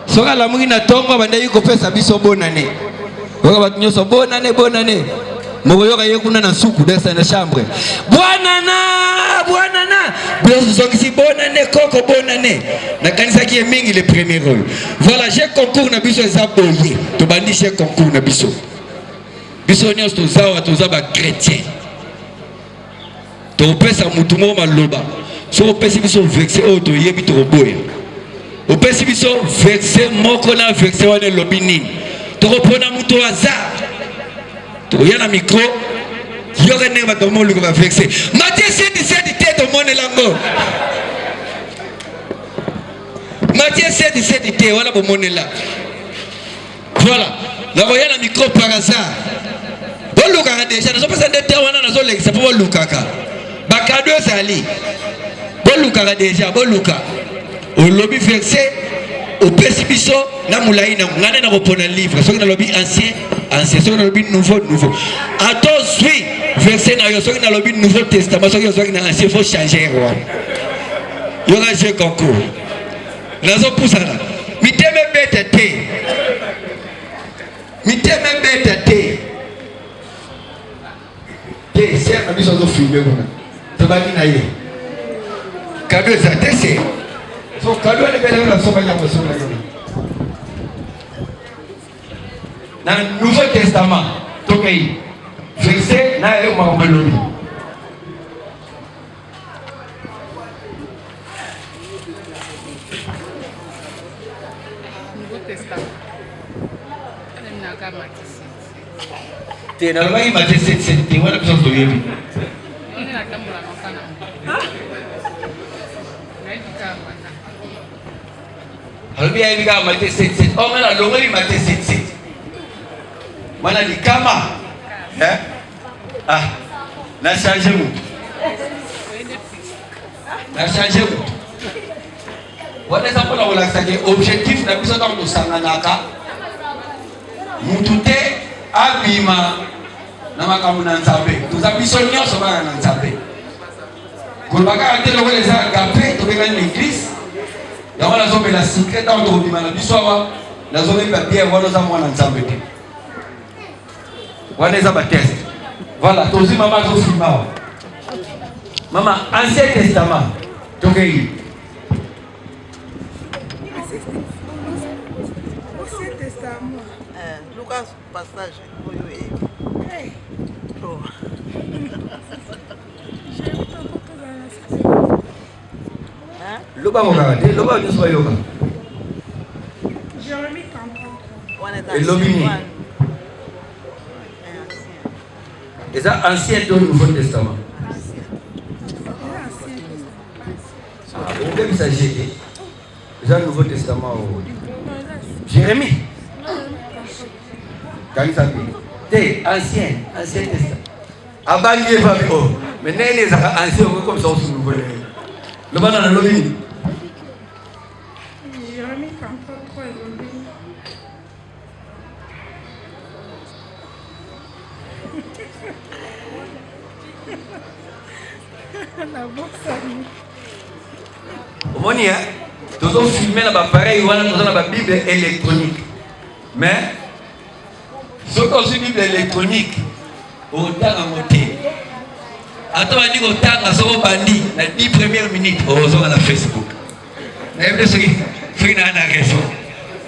Q: soka la mungi na tongo bandai ko pesa biso bonane waka bat nyoso bonane moko yoka yekuna na suku desa na chambre bwana biso soki si bonane koko bonane na kanisa ki mingi le premier rôle voilà j'ai concours na biso za boye to bandi j'ai concours na biso nyos to za ba chrétien to pesa mutu mo maloba so opesi biso vexé oyo toyebi tokoboya opesi biso vexé moko na vexé wana elobi nini tokopona moto aza tokoya na micro yoka ndenge bato bamoluka bavexé Matthieu 7:17 te tomonela yango Matthieu 7:17 te wana bomonela voilà nakoya na micro par hasard bolukaka déjà nazopesa nde te wana nazolekisa mpo bolukaka bakado ezali bolukaka déjà boluka olobi verset opesi biso na molai na ngane na kopona livre soki nalobi ancien soki nalobi nouveau atozwi verset na yo soki nalobi nouveau testament soki ozwaki na ancien faut changer yoka jeu concours nazopusana miteme bete te ser na biso azofilme kuna tobaki na ye kado eza te se so kado alebelana soka yango soka yango na nouveau testament tokei verset na yo makambo elobi te nalobaki Matthieu 7:7 te wana biso toyebi alobi ayebi kaka Matthieu 7:7 onga nalongoli Matthieu 7:7 wana likama na change mutu wana eza mpona kolakisaki objectif na biso ntango tosanganaka mutu te abima na makambo na nzambe toza biso nyonso bana na nzambe koloba kaka te lokola eza agape tobengani na église yango nazomela secret ntango tokobima na biso awa nazomemba biere wana oza mwana nzambe te wana eza bateste voilà tozwi mama azofilma awa mama ancien testament tokei
R: Lucas passage
Q: loba mokaka te loba nyonso bayoka elobi nini eza ancien to nouveau testament okobebisa jete eza nouveau testament o Jérémie kanisa te ancien testament abangi evabi o mais nene ezaka ancien oko comme ça osu nouveau lobana na lobi nini omoni tozofilme na bapareil wana toza na babible électronique mais soki ozwi bible électronique otanga ngo te ata bandi kotanga soko bandi na 10 première minute ozonga na Facebook nayebi soki na na raison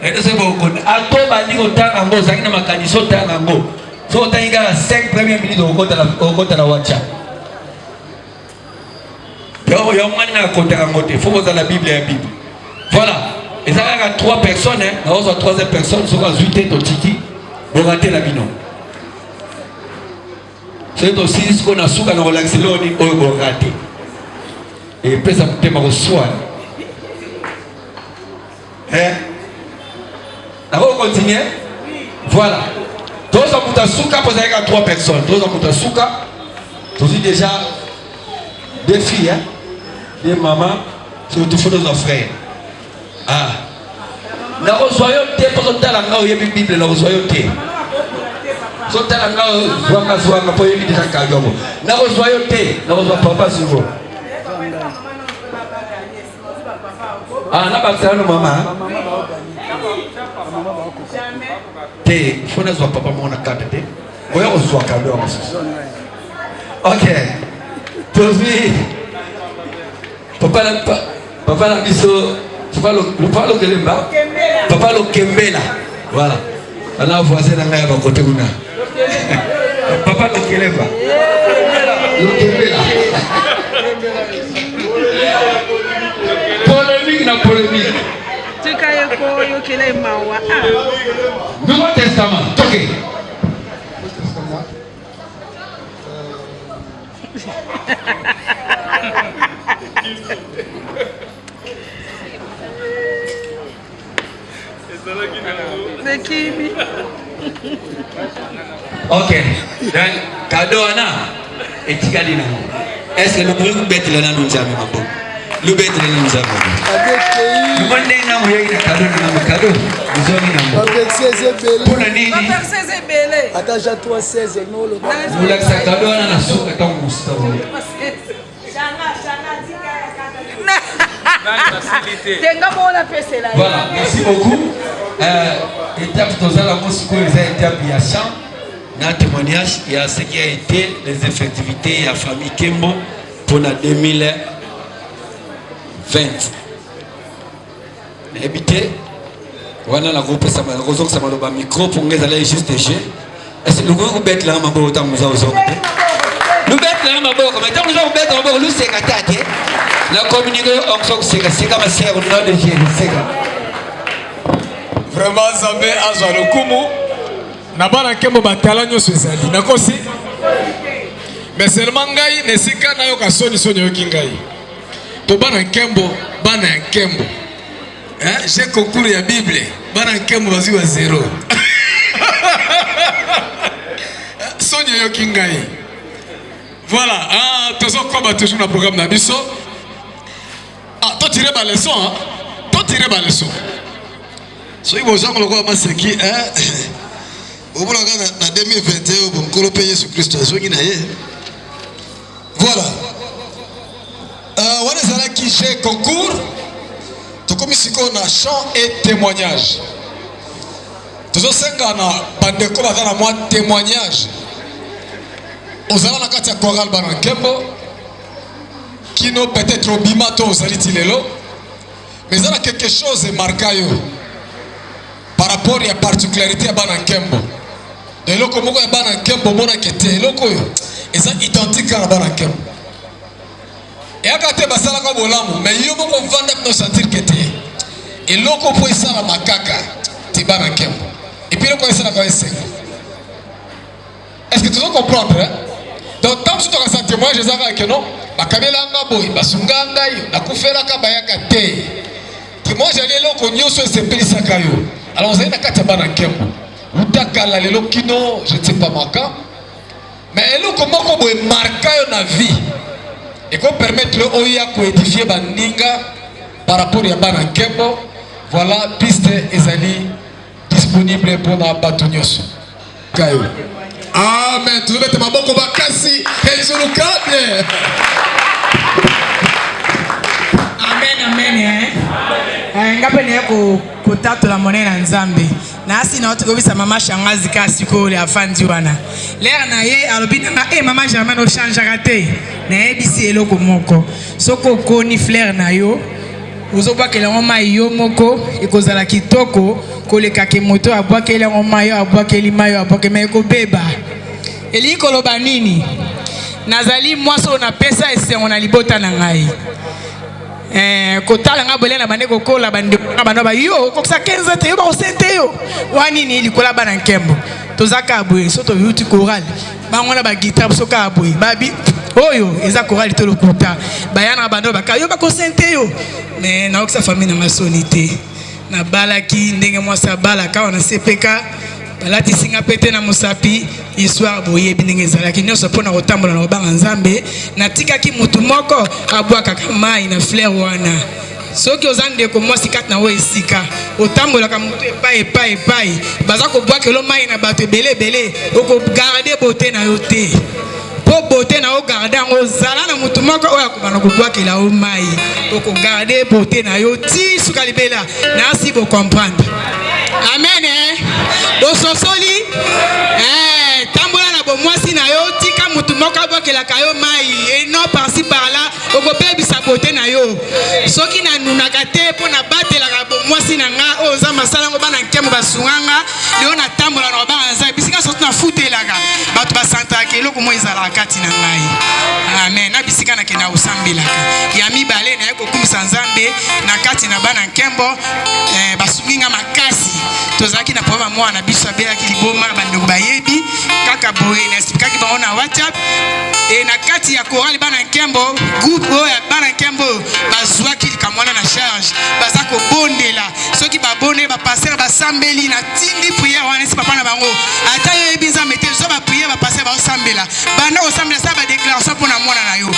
Q: nayebi soki bokonda ato bandi kotanga ngo ozalaki na makanisi otanga ngo so otangi kaka 5 première minute okota na WhatsApp yango ngani na kotanga ngo te faut kozala bible ya bible voilà eza kaka 3 personnes naozwa 3e personne soki azwi te totiki borate na bino soki tosili sikoyo na suka na kolakisa eloni oyo borate epesa motema koswana nako continue voilà tozwa moto asuka mpo ezalaki kaka 3 personnes tozwa moto asuka tozwi déjà 2 filles 2 maman surtout fo tozwa frère nakozwa yo te mpo totala nga oyebi bible nakozwa yo te sotala nga zwanga mpo oyebi deja kayomo nakozwa yo te nakozwa papa siko nabakisana no mama te fo nazwa papa moko na karte te oya kozwa kado ya mosusu ok tozwi papa na biso papa lokelemba papa lokembela voilà ana voisin na ngai ya bakote kuna papa lokelemba lokembela Nouveau Testament, ok. Ok, donc cadeau ana etikali na. Est-ce que le bruit bête là nous jamais mabo? Le bête là nous jamais. Le monde na moyo ina cadeau. Nous on ina. Pour nini?
R: Ataja 316 no lo.
Q: Nous la cadeau ana na soka tant mustawo. Voilà, merci beaucoup. Étape tozala mosiko les étapes ya champ. Un témoignage, il y a ce qui a été les effectivités à la famille Kembo pour la 2020. Habité, voilà la groupe, ça m'a micro pour nous aller juste jeu. Est-ce que nous allons mettre là, ma bonne, nous allons nous mettre là, ma bonne, maintenant nous allons mettre en bord, nous c'est attaqué. La communication, on sait que c'est comme ça, on a des jeunes, c'est
M: vraiment, Zambé, Azwa le Kumu. Nabana Kembo batala nyoso ezali nakosi mais seulement ngai nesika na yo kasoni sonyo kingai to bana Kembo bana Kembo j'ai concours ya Bible bana Kembo bazi wa 0 sonyo yo kingai voilà tozo komba toujours na programme na biso to tirer ba leçon so ibo zango lokwa maseki au bout de 2021, on peut payer sur Christ. Voilà. On est là qui j'ai concours. Tout comme ici qu'on a chant et témoignage. Tout ça c'est qu'on a bandeko dans la moitié témoignage. Aux allons la carte chorale Banankembo qui nous peut-être au bimato aux alitilelo. Mais il y a quelque chose de marqué par rapport à la particularité à Banankembo. Et là, comme on a un Kembo, on a quitté. Là, ils sont identiques à la Kembo. Et à côté, bah ça là comme Olamou, mais il y a beaucoup de gens qui sentir que t'es. Et là, comme on ça la macaca, t'es ban Kembo. Et puis là, comme ça la comme c'est. Est-ce que tu dois comprendre, hein? Donc tant que tu dois sentir moi, je sais que non. Bah kamela ngabo, bah sunganga yo, na kufela kabayaka te. Que moi j'allais là qu'on y soit c'est peli sakayo. Alors vous avez na kata ban Kembo. Utakala lelo kino, je ne sais pas marquant. Mais elle comment qu'on peut marquer dans vie et qu'on permettre le oya ko édifier bandinga par rapport à Banankembo. Voilà piste ezali disponible pour na batonyos. Kayo. Amen. Tu mets ma boko bakasi et sur le câble.
S: Amen. Ngapene ko kotatu la monnaie na Nzambe. Na asi na otukobisa mama shangazi kasi ko le afandi wana. L'air na ye alobina na mama jamais no change raté. Na ebisi eloko moko. Soko koni fleur na yo. Ozobakela ngoma yo moko ekozala kitoko koleka ke moto abwakela ngoma yo abwakeli mayo abwakema ko beba. Eli koloba nini? Nazali mwaso na pesa esengo na libota na ngai. Kotala nga bolena bande kokola bande bando ba yo koksa 15 te yo ba osente yo wani ni likola bana Nkembo tozaka abwe soto yuti choral bangona ba guitare soka abwe babi oyo eza choral to lokuta bayana bando ba yo ba kosente yo mais na oksa famille na masonité na balaki ndenge mwasa balaka wana sepeka balati singa pete na musapi histoire boye bindenge ezalaki nyonso mpona kotambola na kobanga Nzambe natikaki mutu moko abwakaka mai na fleur wana soki oza ndeko mwasi kati na oyo esika otambolaka mutu epai baza kobwakela mai na bato ebele okogarde bote na yo te po bote na yo garde yango ozala na mutu moko oyo akobana kobwakela yo mai okogarde bote na yo ti suka libela nasi bocomprendre amen bososoli tambola na bomwasi na yo tika mutu moko abwakelaka yo mai eno par-ci par-là okobebisa bote na yo soki nanunaka te mpo na batelaka bomwasi na nga oyo oza masala yango bana Nkembo basunganga leo na tambola na obanga Nzambe bisika soki nafutelaka bato basantraka eloko mo ezalaka kati na ngai amen na bisika nakenda kosambelaka ya mibale naye kokumisa Nzambe ebele na kati na bana nkembo basunginga makasi tozalaki na problème mwana biso abelaki liboma bandeko bayebi kaka boye na expliquaki bango na WhatsApp na kati ya chorale bana nkembo groupe oyo bana nkembo bazwaki likamwana na charge baza kobondela soki babonde bapasser basambeli na tindi prière wana esi papa na bango ata yebi nzambe te zo baprière bapasser baosambela banda kosambela sa badéclaration mpona mwana na yo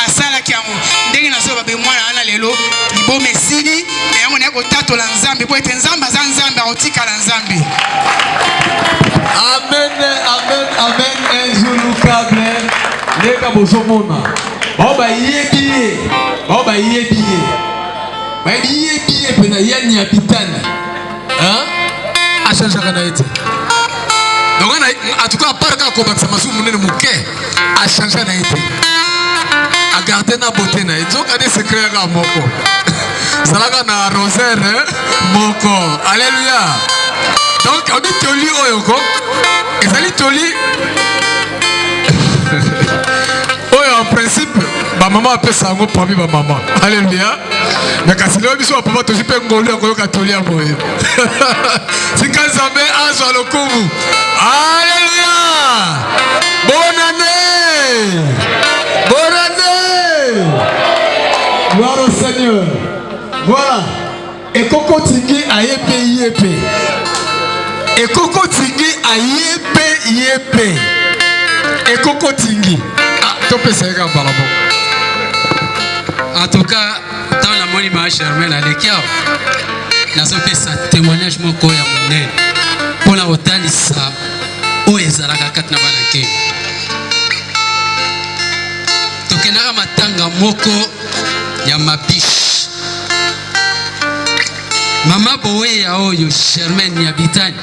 S: asalaki yango ndenge nazo babe mwana wana lelo liboma esili me yango naye kotatola nzambe po ete nzambe aza nzambe akotikala nzambe.
N: Amen, amen, amen. Injulukable. Leka bozomona. Oba yebiye. Oba yebiye. Ba yebiye pena yani habitana. Hein? Achangaka na ete. Donc en tout cas par ka ko bakisa masu munene muke. Achangaka na ete. A garder na beauté na ete. Zoka des secrets ka moko. Salaka na rosaire moko. Alléluia. Donc on dit toli oyoko. Ezali toli. Oyo en principe ba maman apesa yango parmi ba maman. Alléluia. Mais kasi leo biso ba papa tozi pe ngolo ko yoka toli yango. Sika zambe azwa lokumu. Alléluia. Bonne année. Bonne année. Gloire au Seigneur. Voilà. Et Koko Tingi a yépé. Et Koko Tingi a yépé. Et Koko Tingi. Ah, topé c'est un parabon.
Q: En tout cas, dans la monument Germaine à l'équipe, nous avons fait un témoignage mon pour la Otalissa, où ils ont la carte na banake. Tokenara matanga moko ya mabiche. Mama bowe ya oyo Germaine ya bitani.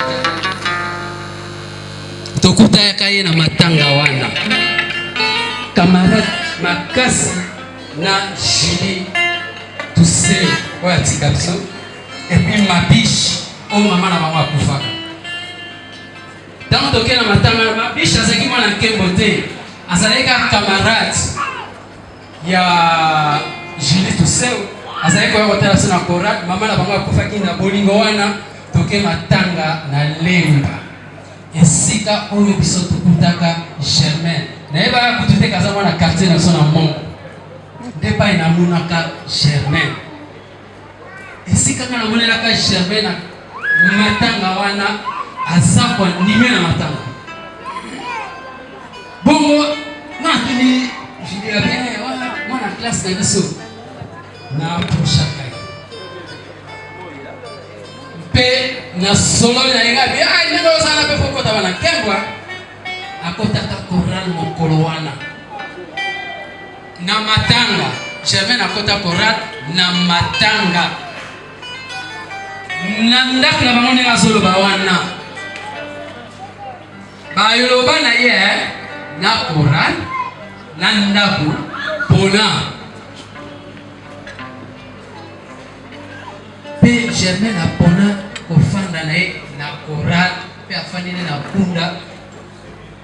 Q: Tokuta ya kaye na matanga wana. Camarade makasi na Julie Toussé oya tikapso. Et puis mabiche o mama na mama kufaka. Dans toke na matanga mabiche azaki mwana nkembo te. Azaleka camarade ya Julie Toussé. Azaleka kwa hotela sana korat mama na mama kufaki na bolingo wana toke matanga na lemba. Esika oyo biso tukutaka Germaine. Na eba kututeka za mwana quartier na sona mon. Depa ina munaka Germaine. Esika kana munelaka Germaine na matanga wana azakwa nime na matanga. Bongo na tuni jidira bien mwana classe na biso na prochaka. Pe na solo na ngabi ai nendo sana pe foko tabana kembwa akota ta Koran mokolo wana na matanga Germaine akota Koran na matanga na ndako na bango na solo ba wana ba yolo bana ye na Koran na ndako pona pe Germaine apona kofanda na Koran pe afandi na punda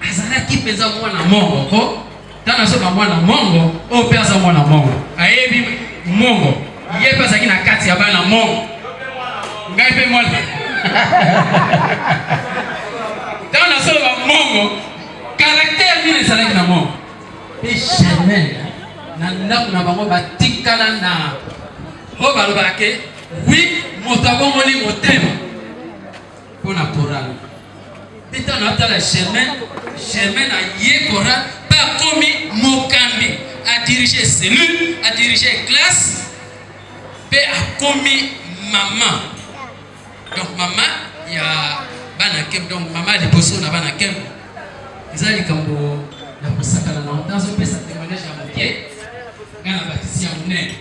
Q: azalaki peza mwana mongo ko tana soka mwana mongo o pe aza mwana mongo ayebi mongo ye pe azaki na kati ya bana mongo ngai pe mwana tana soka mongo caractère nini ezalaki na mongo pe Germaine na ndako na bango batikala na o balobake oui moto abongoli motema mpona Koran pita na atala Germaine a ye Koran pa komi mokambi a diriger cellule a diriger classe pe a komi maman donc maman ya bana kem donc maman liboso na bana kem ezali kambo ya kosakana na ntanzo pesa témoignage ya mokie ngana batisi ya monene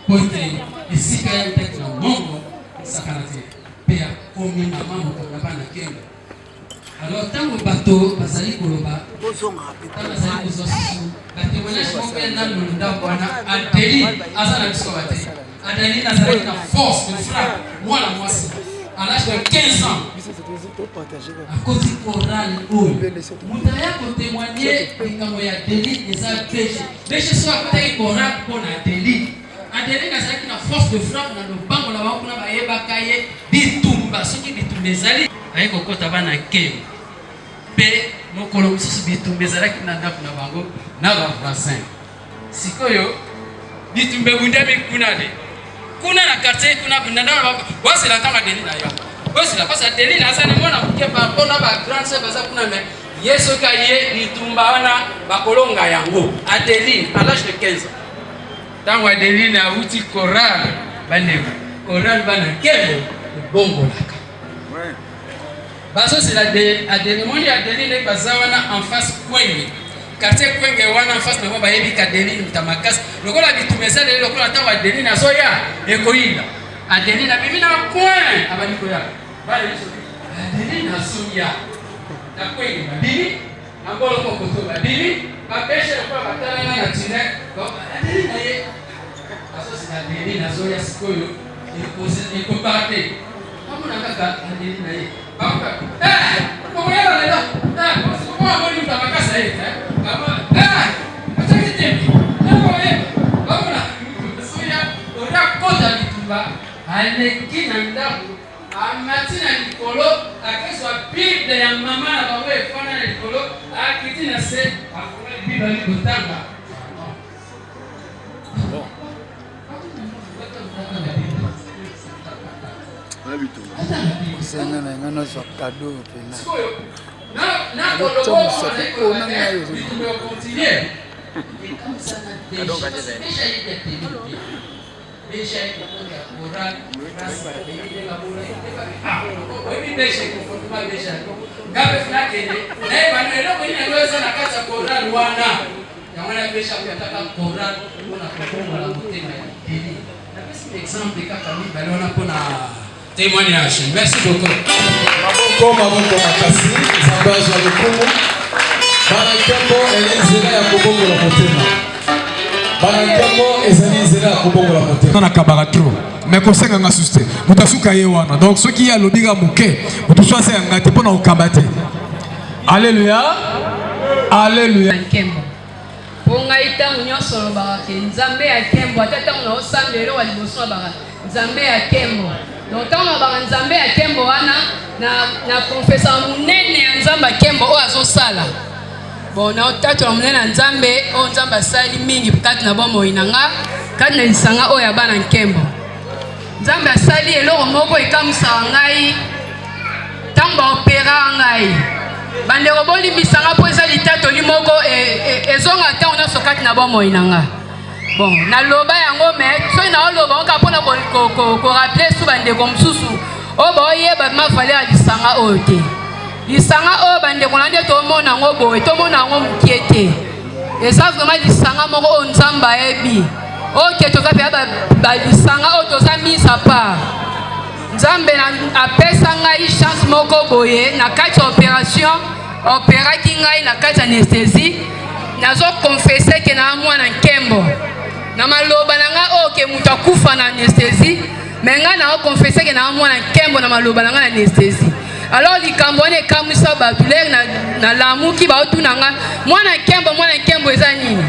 Q: po ete esika ya ntaki na mongo sakana te pe ya komi maman mokambi ya bana kem. Alors tant que bateau bazali koloba tant bazali kozosu la témoignage moko ya nanu ndako wana Adeli azana biso bate Adeli nazalaki na force de frappe mwana mwasi à l'âge de 15 ans à cause du Coran oyo muta ya kotémoigner likambo ya Adeli eza péché péché so akotaki Coran mpona Adeli
T: Adeline azalaki na force de frappe na lopango na bango kuna bayebaka ye bitumba soki bitumba ezali aye kokota bana nkembo mpe mokolo mosusu bitumba ezalaki na ndako na bango na bavoisin sikoyo bitumba ebundami kuna de kuna na quartier kuna bundanda wasila ntango Adeline ayo wasila parce Adeline aza na mwana moke mpona bagrande sœur baza kuna me ye soki aye bitumba wana bakolonga yango Adeline à l'âge de 15 ans ntango Adeline awuti chorale bandeko chorale bana nkembo ebongolaka bazosila Adeline moni Adeline baza wana en face Kwenge quartier Kwenge wana en face nango bayebi Adeline mutamakasi lokola bitumba ezali lokola ntango Adeline azoya ekoyinda Adeline abimi na point abandi koya bale biso Adeline azoya na Kwenge babili na ngolo kokoto babili bapeshe lokola batalana na tine Adeline aye asosila Adeline azoya sikoyo ekoparte amona kaka Adeline aye baka komoyela lelo kwa mwini mutamakasa ye kama ataki bamona soya oya kota bitumba aleki na ndako amati na likolo akezwa bible ya mama na bango efana na likolo akiti na se afunga bible alikotanga
R: Sena na ngano za kado pena.
T: Na
R: kolobo ona ngayo.
T: Kado kaje zaidi. Besha ikokonga moral grâce à Dieu la moral. Wewe besha ikokonga besha. Ngabe fulake ne. Na bana leo kwa nini anaweza na kaza moral wana. Yamana besha kutaka moral kuna kokonga la motema ya dini. Na basi exemple kaka ni balona pona témoignage. Merci beaucoup.
M: Maboko makasi zambazo ya lukumu bana nkembo elenzela ya kobongola motema bana nkembo ezali nzela ya kobongola motema na kabaka tro mais kosenga nga suste mutasuka ye wana donc soki ya lobika moke mutuswase yanga te mpona kokamba te alleluya alleluya
U: nkembo po ngai ntango nyonso olobaka ke nzambe ya nkembo ata ntango naosambela eloko ya liboso olobaka nzambe ya nkembo donc ntango olobaka nzambe ya nkembo wana na konfesa monene ya nzambe ya nkembo oyo azosala bon naotatola monene ya nzambe oyo nzambe asali mingi kati na bomoi na nga kati na lisanga oyo ya bana nkembo nzambe asali eloko moko ekamisaka ngai ntango baopera ngai bandeko bolimbisanga mpo eza litatoli moko ezonga ntango nyonso kati na bomoi na nga bon naloba yango me soki naoloba oka mpona koraple su bandeko mosusu oyo baoyeba mavale ya lisanga oyo te lisanga oyo bandeko na nde tomona yango boye tomona yango mokie te eza vraiment lisanga moko oyo nzambe ayebi oyo ke toza mpe balisanga oyo toza mise à part nzambe apesa ngai chance moko boye na kati ya opération operaki ngai na kati ya anesthésie nazokonfese ke na mwana nkembo na maloba na ngai oyo ke moto akufa na anesthésie me ngai naokonfese ke na mwana nkembo na maloba na ngai na anesthésie alors likambo wana ekamwisa bato lere nalamuki baotuna ngai mwana nkembo eza nini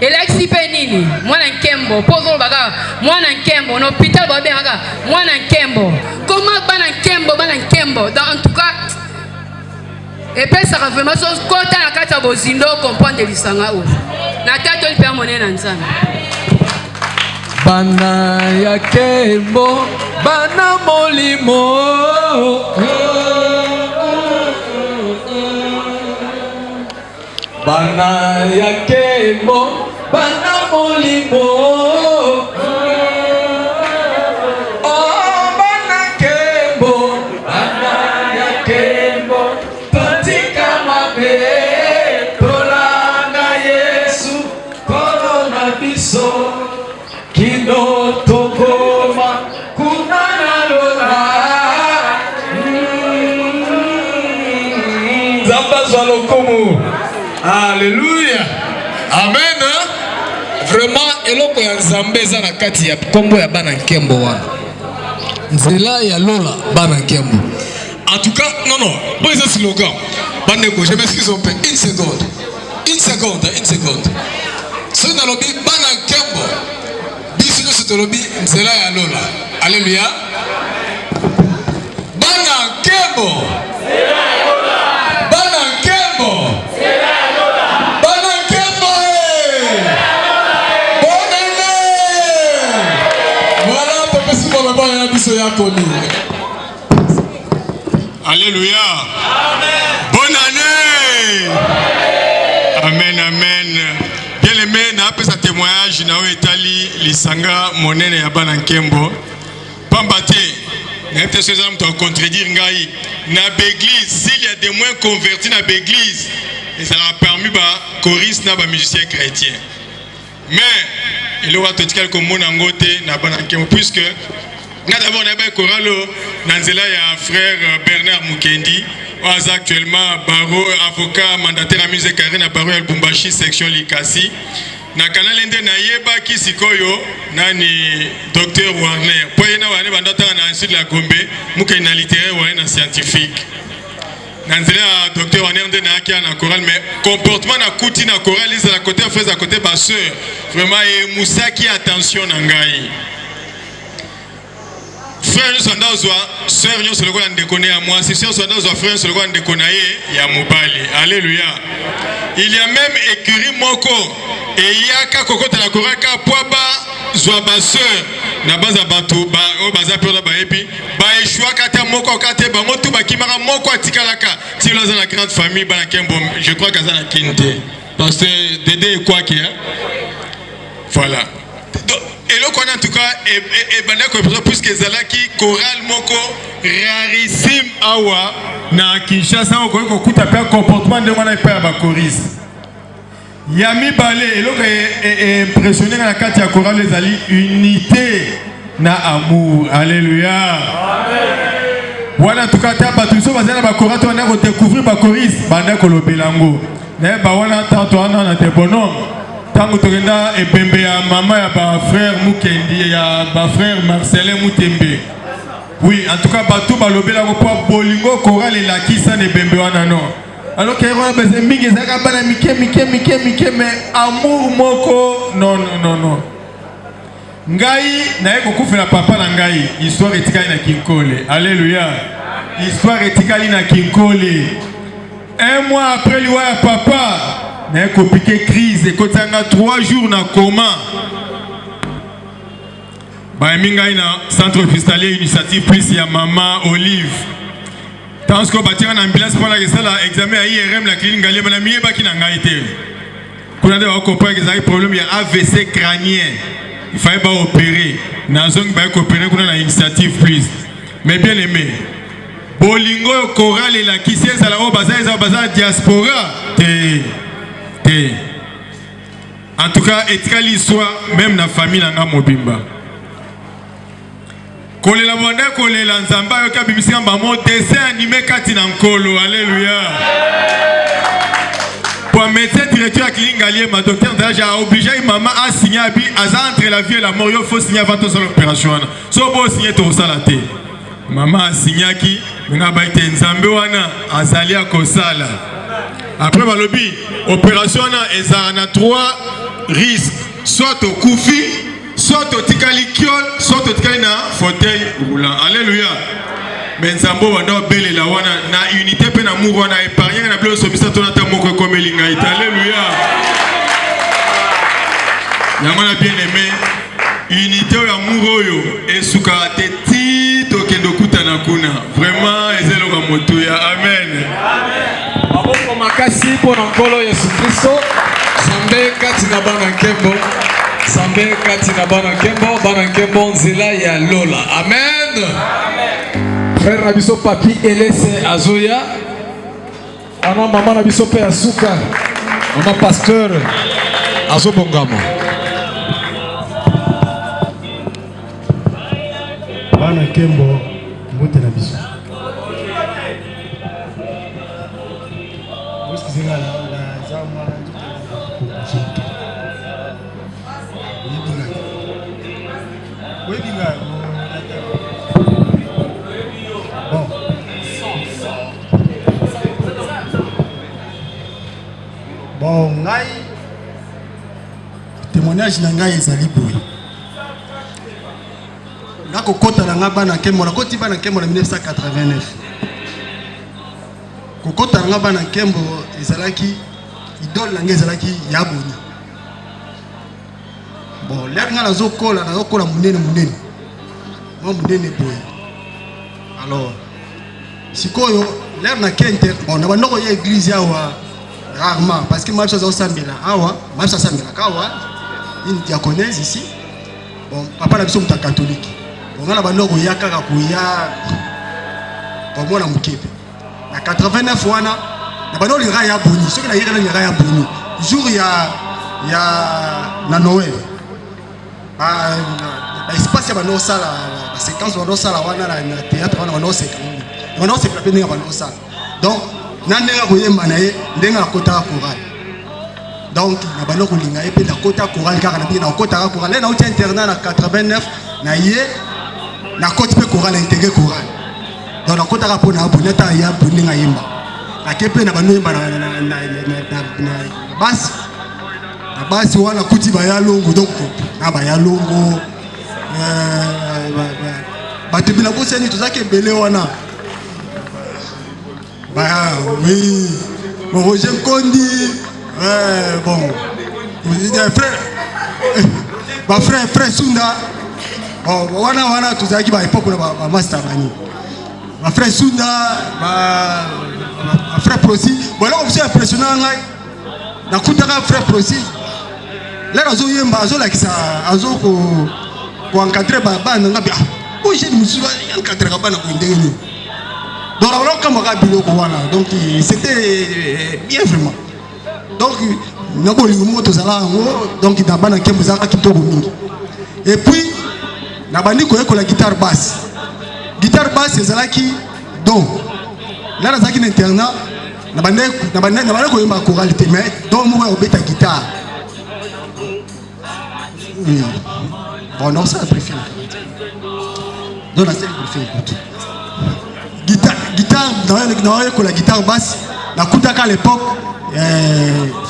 U: elakisi mpe nini mwana nkembo mpo ozoloba kaka mwana nkembo na hôpital babengaka mwana nkembo koma bana nkembo donc en tout cas epesaka vraiment so kota na kati ya bozindo comprendre lisanga oyo na tatoli mpe monene na nzambe
M: bana ya nkembo bana molimo bana ya nkembo bana molimo
N: Alléluia. Amen. Vraiment eloko ya nzambe eza na kati ya kombo ya bana nkembo wana. Nzela ya lola bana nkembo. En tout cas, non, pas un slogan. Bandeko, je m'excuse un peu. Une seconde. Ce n'est pas bana nkembo. Biso tolobi nzela ya lola. Alléluia. Bana nkembo. Bana nkembo. Bana nkembo. Bonne année. Voilà, papa si bon baba na biso ya koni.
K: Alléluia. Bonne année. Amen, amen. Bien aimé, na apesa témoignage na etali lisanga monene ya bana nkembo. Pambate, na te sezam to contredire ngai na l'église, s'il y a des moins convertis na l'église, et ça a permis ba choriste na ba musicien chrétien. Mais il aura tout quelque monde en côté na bana nkembo puisque nga d'abord na ba choralo na nzela ya frère Bernard Mukendi. Oaza actuellement baro avocat mandataire à musée carré na baro ya Lubumbashi section Likasi na kanal ende na yeba kisikoyo nani docteur Warner poyena wane bandata na institut de la Gombe muke na littéraire wane na scientifique na nzela docteur Warner ende na akia na chorale mais comportement na kuti na chorale ils à côté frères à côté ba sœur vraiment et musaki attention na ngai. Frère nous sommes dans sœur nous sommes le déconner à moi, si sœur nous sommes dans frère nous sommes le déconner ya mobali. Alléluia. Il y a même écrit moko et yaka kokota la koraka poaba zwa ba sœur na baza bato ba o baza peur ba epi ba eshwa kata moko kate ba motu ba kimara moko atikalaka si nous dans la grande famille ba na kembo je crois que ça na kinte parce que Dédé quoi qui hein voilà. Et là, en tout cas, puisque Zalaki, choral moko, rarissime awa, na Kinshasa, on connaît qu'on a un comportement de mon épée à ma choriste. Yami Balé, et là, impressionné dans la carte à choral, les alliés, unité, na amour. Alléluia. Voilà, en tout cas, tu as battu ça, parce que ma choral, tu as découvert ma choriste, banda kolobelango. Mais, bah, voilà, tant on a des bonhommes. Tango tokenda ebembe ya mama ya ba frère Mukendi ya ba frère Marcelin Mutembe. Oui, en tout cas batou balobela ko pa bolingo choral la kisa ne bembe wana non. Alors que on a besoin mingi zaka bana mike mais amour moko non. Ngai na eko kufela papa na ngai histoire etikali na Kinkole. Alléluia. Histoire etikali na Kinkole. Un mois après lui ya papa n'a compliqué crise et quand on a 3 jours na coma bah minga ina centre hospitalier initiative plus ya maman Olive tant que bâtir en ambulance pour la sala examen à IRM la clinique galé bana mié ba kina ngaité kuna de comprendre que ça a problème ya AVC crânien il fallait pas opérer na zone ba opérer kuna na initiative plus mais bien aimé bolingo choral et la kisi ça la baza diaspora en tout cas etikali soit même na famille na nga mobimba kolela mwanda kolela nzamba yo kabimisi ngamba mo dessin animé kati na nkolo. Alléluia. Pour médecin directeur à clinique Galier ma docteur d'âge a obligé maman à signer abi aza entre la vie et la mort il faut signer avant de faire l'opération so bo signer to sala te maman a signé qui nga ba ite nzambe wana azali akosala. Après balobi opération na a 3 risques soit au koufi soit au tikali kiol soit au tikali na fauteuil roulant. Alléluia. Mais nzambo wanda bele la wana na unité pe na amour wana épargner na bleu sobisa to na ta moko comme linga ita. Alléluia. Yamana bien aimé unité ya amour oyo esuka teti to kendo kutana kuna vraiment ezelo ka moto ya amen.
M: Maboko makasi pour nkolo Yesu Kristo. Sambe kati na bana nkembo. Sambe kati na bana nkembo nzela ya lola. Amen. Frère Nabiso Papi Elese Azoya. Ana mama Nabiso pe Asuka. Mama pasteur Azobongamo.
D: Bana nkembo mbote na biso. Bon, ngai témoignage na ngai ezali boye. Nako kota na nga bana nkembo na koti bana nkembo na 1989. Kokota na nga bana nkembo ezalaki idole na nga ezalaki Yaboni. Bon, l'air nga nazokola munene. Moi munene boy. Alors, sikoyo l'air na kente, bon na bandoko ya église awa rarement parce que moi je suis sambela awa, moi je sambela kawa, une diaconesse ici. Bon, papa na biso muta catholique. Bon na bandoko ya kaka kuya bon moi na mukepe. Na 89 wana na bandoko lira ya boni, ceux qui na yira na lira ya boni. Jour ya na Noël. Espace ya bano sala la séquence bano sala wana na théâtre wana bano séquence bano c'est pas bien bano sala donc nandenga koyemba na ye ndenga na kota chorale donc na bano kolinga ye pe na kota chorale kaka na bi na kota chorale na uti internat na 89 na ye na kota pe chorale intégré chorale donc na kota ka pona boneta ya boninga yemba na kepe na bano yemba na basi na basi wana kuti baya longo donc na baya longo bato bila boseni tozaki ebele wana bah oui bon Roger Kondi bon frère Sunda bon wana tozaki ba époque na ba master bani ba frère Sunda ba frère Prosi bon là on s'est impressionnant ngai na kutaka frère Prosi là azo yemba azo lakisa azo ko encadrer baba na ngabi oh j'ai musula encadrer baba ko ndengeni donc on comme biloko wana donc c'était bien vraiment donc na bolingo moto zala ngo donc na bana kembo zaka kitoko mingi et puis na bandi ko la guitare basse ezalaki donc là na zaki na internat na bandi ko yemba choralité mais donc moi obeta guitare. Oui. Bon, non, ça, je préfère. Donc, c'est le préfère. Guitare, dans la guitare basse, la Koutaka à l'époque,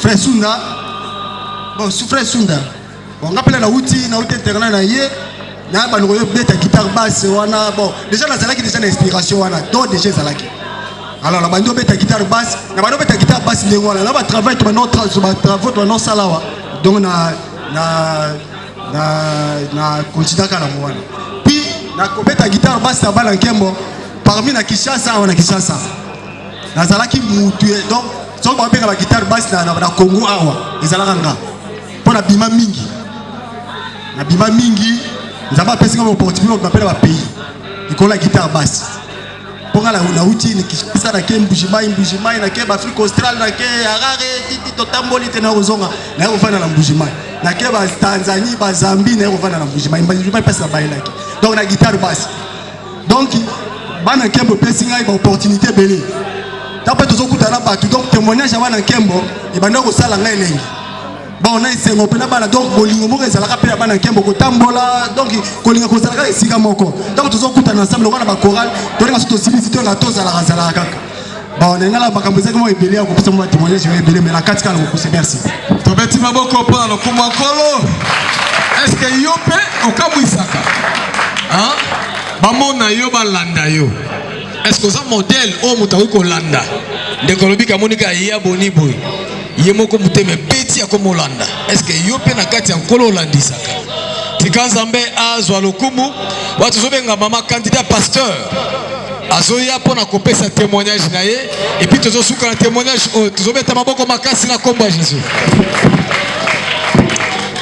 D: frère Sunda. Bon, frère Sunda. Bon, on appelle la outil, na outil internat, na yé. Na ba noyo beta guitare basse, wana. Bon, déjà, la zalaki déjà l'inspiration, wana. Donc, déjà, zalaki. Alors, la bande beta guitare basse, la bande beta guitare basse, les wana. Là, on va travailler, on va travailler, on salawa. Donc, na considère la mwana puis na kobeta guitare basse na bala nkembo parmi na Kinshasa na zalaki mutu donc so ba beka la guitare basse na Congo awa ezalaka nga pona bima mingi nzaba pesi ngamo opportunité ko pela ba pays ikola la guitare basse ponga la uti ni Kinshasa na ke mbujimai na ke Afrique australe na ke Harare titi totamboli tena ozonga na ko fana na mbujimai na ke ba Tanzanie ba Zambie na ko fana na mbujimai pesa ba ilaki donc na guitare basse donc bana kembo pesi ngai ba opportunité belé tape tozo kutana batu donc témoignage ya bana kembo e banda ko sala ngai lengi bon na isengo pena bana donc bolingo moko ezalaka pe bana kembo ko tambola donc kolinga ko zalaka esika moko donc tozo kutana ensemble ko na ba chorale to nga soto sibisi to na to zala kaka bon ngala bakambo zaki mo ebele ko pesa mo témoignage ya ebele mais la katika ko ko merci
J: to beti maboko pa no kuma kolo est-ce que yope okabwisaka hein bamona yo balanda yo est-ce que ça modèle o mutawi ko landa de kolobika monika ya boni boy yemoko muteme beti ya komolanda est-ce que yope na kati ya nkolo landisaka tikanzambe azwa lokumu watu zobenga mama candidat pasteur azoya pona kopesa témoignage na ye et puis tozo suka na témoignage tozobeta maboko makasi na komba Jésus.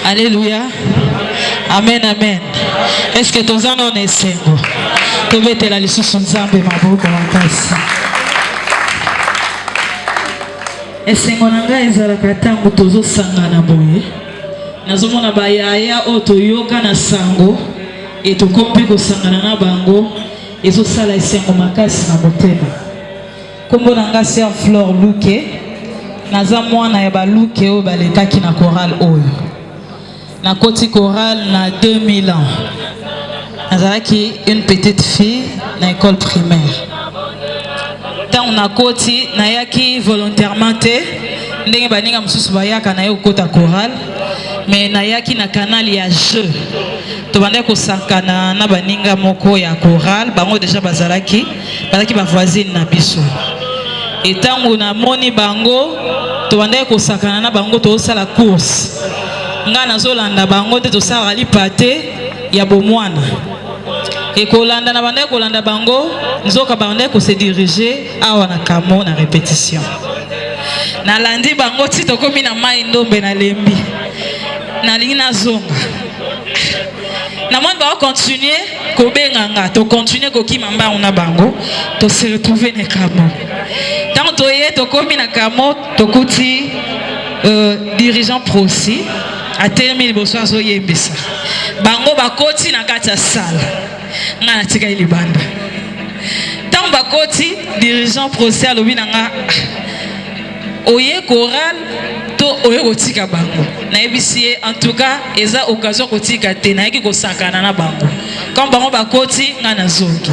E: Alléluia. Amen, amen. Est-ce que tozana on est sengo? Tobetela lisusu nzambe maboko makasi. Esengo na ngai ezalaka ntango tozosangana boye nazomona bayaya oyo toyoka na sango etokomi mpe kosangana na bango ezosala esengo makasi na motema. Kombo na ngai Sœur Flore Luke naza mwana ya baluke oyo balekaki na chorale oyo nakoti chorale na 2000 ans nazalaki une petite fille na école primaire. Tant on a koti nayaki volontairement te ndenge baninga mususu bayaka na yo kota chorale mais nayaki na canal ya jeu tobandaki kosankana na baninga moko ya choral bango déjà bazalaki ba voisine na biso etango na moni bango tobandaki kosakana na bango tosala course nga nazolanda bango te tosala lipate ya bomwana ekolanda na bandaki kolanda bango nzoka bandaki kose diriger awa na kamo na répétition nalandi bango ti tokomi na mai ndombe na lembi nalingi nazonga na moni bakocontinue kobenganga tocontinue kokima mbango na bango tose retrouve na kamo ntango toye tokomi na kamo tokuti dirigeant prosi atelemi liboso azoyembisa bango bakoti na kati ya sala nga natikali libanda ntango bakoti dirigeant prosi alobi na nga oye choral to oye kotika bango nayebisi ye en tout cas eza occasion kotika te nayeki kosakana na bango comme bango bakoti nga nazongi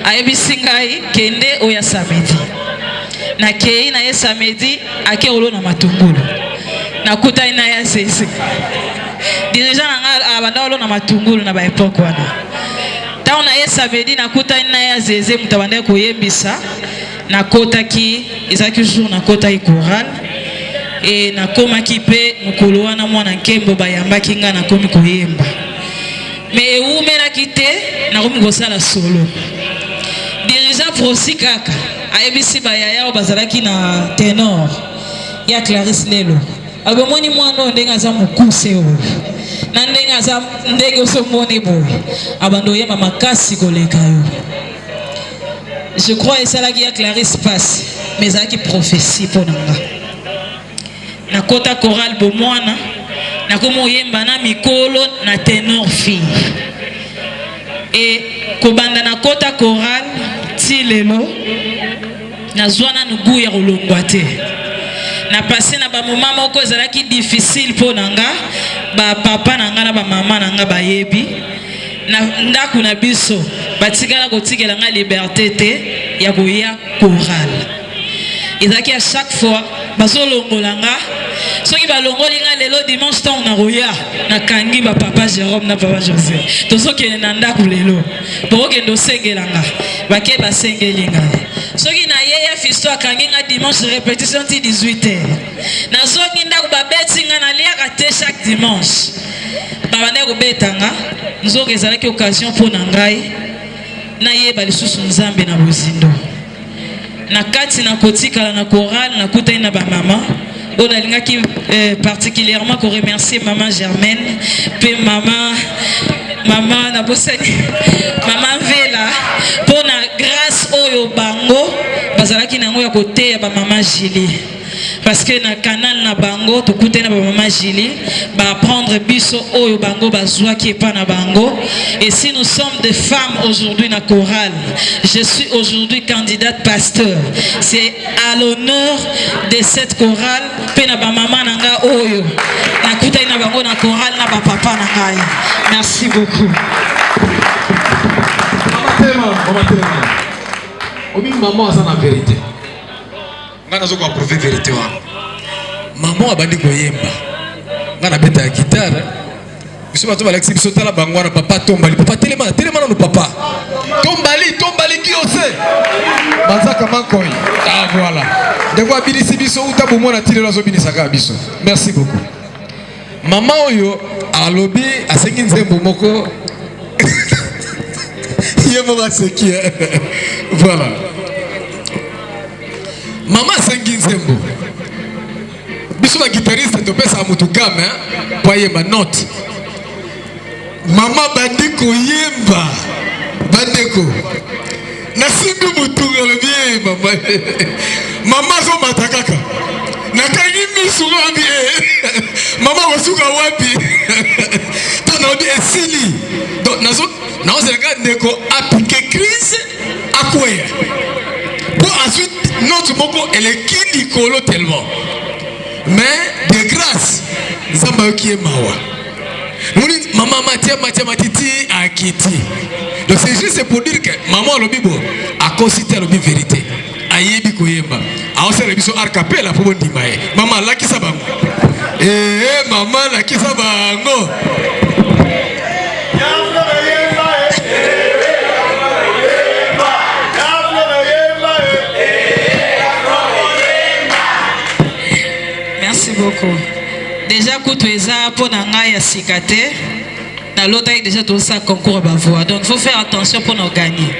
E: ayebisi ngai kende oya samedi nakei na ye samedi ake olo na matungulu nakutani na ye sese dirigeant na nga abanda olo na matungulu na baepoke wana ntango na ye samedi nakutani na ye azeze moto abandaki koyembisa nakotaki ezalaki jour nakotaki choral e nakomaki mpe mokolo wana mwana nkembo bayambaki nga nakomi koyemba me ewumelaki te nakomi kosala solo dirigeant prosi kaka ayebisi bayaya oyo bazalaki na ténor ya Clarisse lelo abomoni mwana oyo ndenge aza mokuse oyo na ndenge aza ndenge osomoni boye abando oyemba makasi koleka yo. Je crois esalaki ya Clarisse passe mais ezalaki prophétie mpo na nga nakota choral bomwana nakomi oyemba na mikolo na ténor fille e kobanda nakota choral ti lelo nazwa nanu gu ya kolongwa te na passé na bamoma moko ezalaki difficile mpo na nga bapapa na nga na bamama na nga bayebi na ndako na biso batikala kotikela nga liberté te ya koya choral ezalaki à chaque fois bazolongola nga soki balongoli nga lelo dimanche ntango na koya nakangi bapapa Jérôme na papa José tozokende na ndako lelo bokokende osengela nga bake basengeli ngai soki na ye ya fisto akangi nga dimanche répétition ti 18h nazongi ndako babeti nga naliaka te chaque dimanche babandaki kobeta nga nzoka ezalaki occasion mpo na ngai nayeba lisusu nzambe na bozindo na kati na kotikala na choral nakutani na bamama oyo nalingaki particulièrement koremercier mama Germaine mpe mama nabosani mama Mvela mpo na grâce oyo bango bazalaki nango ya koteya bamama Julie parce que na canal na bango tokutani na bamama Julie baapprendre biso oyo bango bazwaki epa na bango. Et si nous sommes des femmes aujourd'hui na chorale, je suis aujourd'hui candidate pasteur, c'est à l'honneur de cette chorale mpe na bamama na nga oyo nakutani na bango na chorale na bapapa na ngai. Merci beaucoup.
J: Obi maman aza na vérité nga nazo ko prouver vérité wana maman abandi koyemba nga na beta ya guitare biso bato balexi biso tala bango wana papa tombali papa telema no papa tombali kiose banzaka mankoi voilà ndeko abilisi biso uta bomona tilelo azobinisaka biso. Merci beaucoup. Mama oyo alobi asengi nzembo moko yemo baseki voilà mama asengi nzembo biso ba guitariste topesa mutu kama po yemba note mama bandeko yemba bandeko nasimbi mutunga le bien mama zo matakaka nakangi misu ngambi mama wasuka wapi tona obi esili donc nazo zelaka ndeko appliquer crise akweya pour ensuite notre moko elle est qui nicolo tellement mais de grâce nzamba qui est mawa moni mama matiti akiti. Donc c'est juste pour dire que maman alobibo a considéré alobi vérité ayebi koyemba aosala biso arcapella pour ndima ye mama lakisa bango mama lakisa bango
E: Merci beaucoup. Déjà, quand tu es là pour n'anger sikaté, dans l'autre déjà tout ça concours à voix. Donc, il faut faire attention pour nous gagner.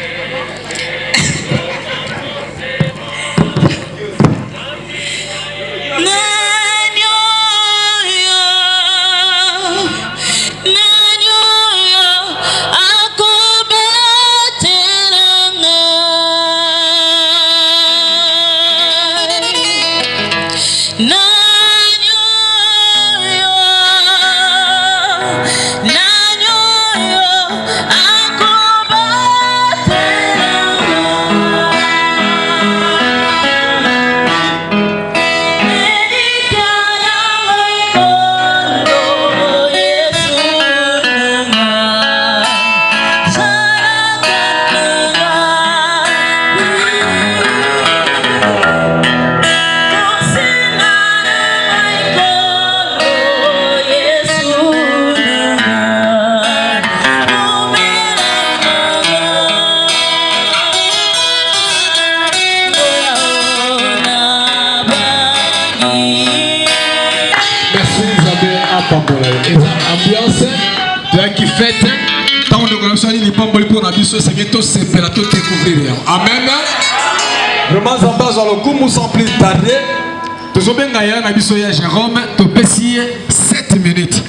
J: Ambiance, qui fête, tant de connexion, il n'est pas bon pour la mission, c'est bientôt c'est pour tout découvrir. Amen. Vraiment, ça passe le coup, sans plus tarder. Tout le monde a Jérôme, tu peux 7 minutes.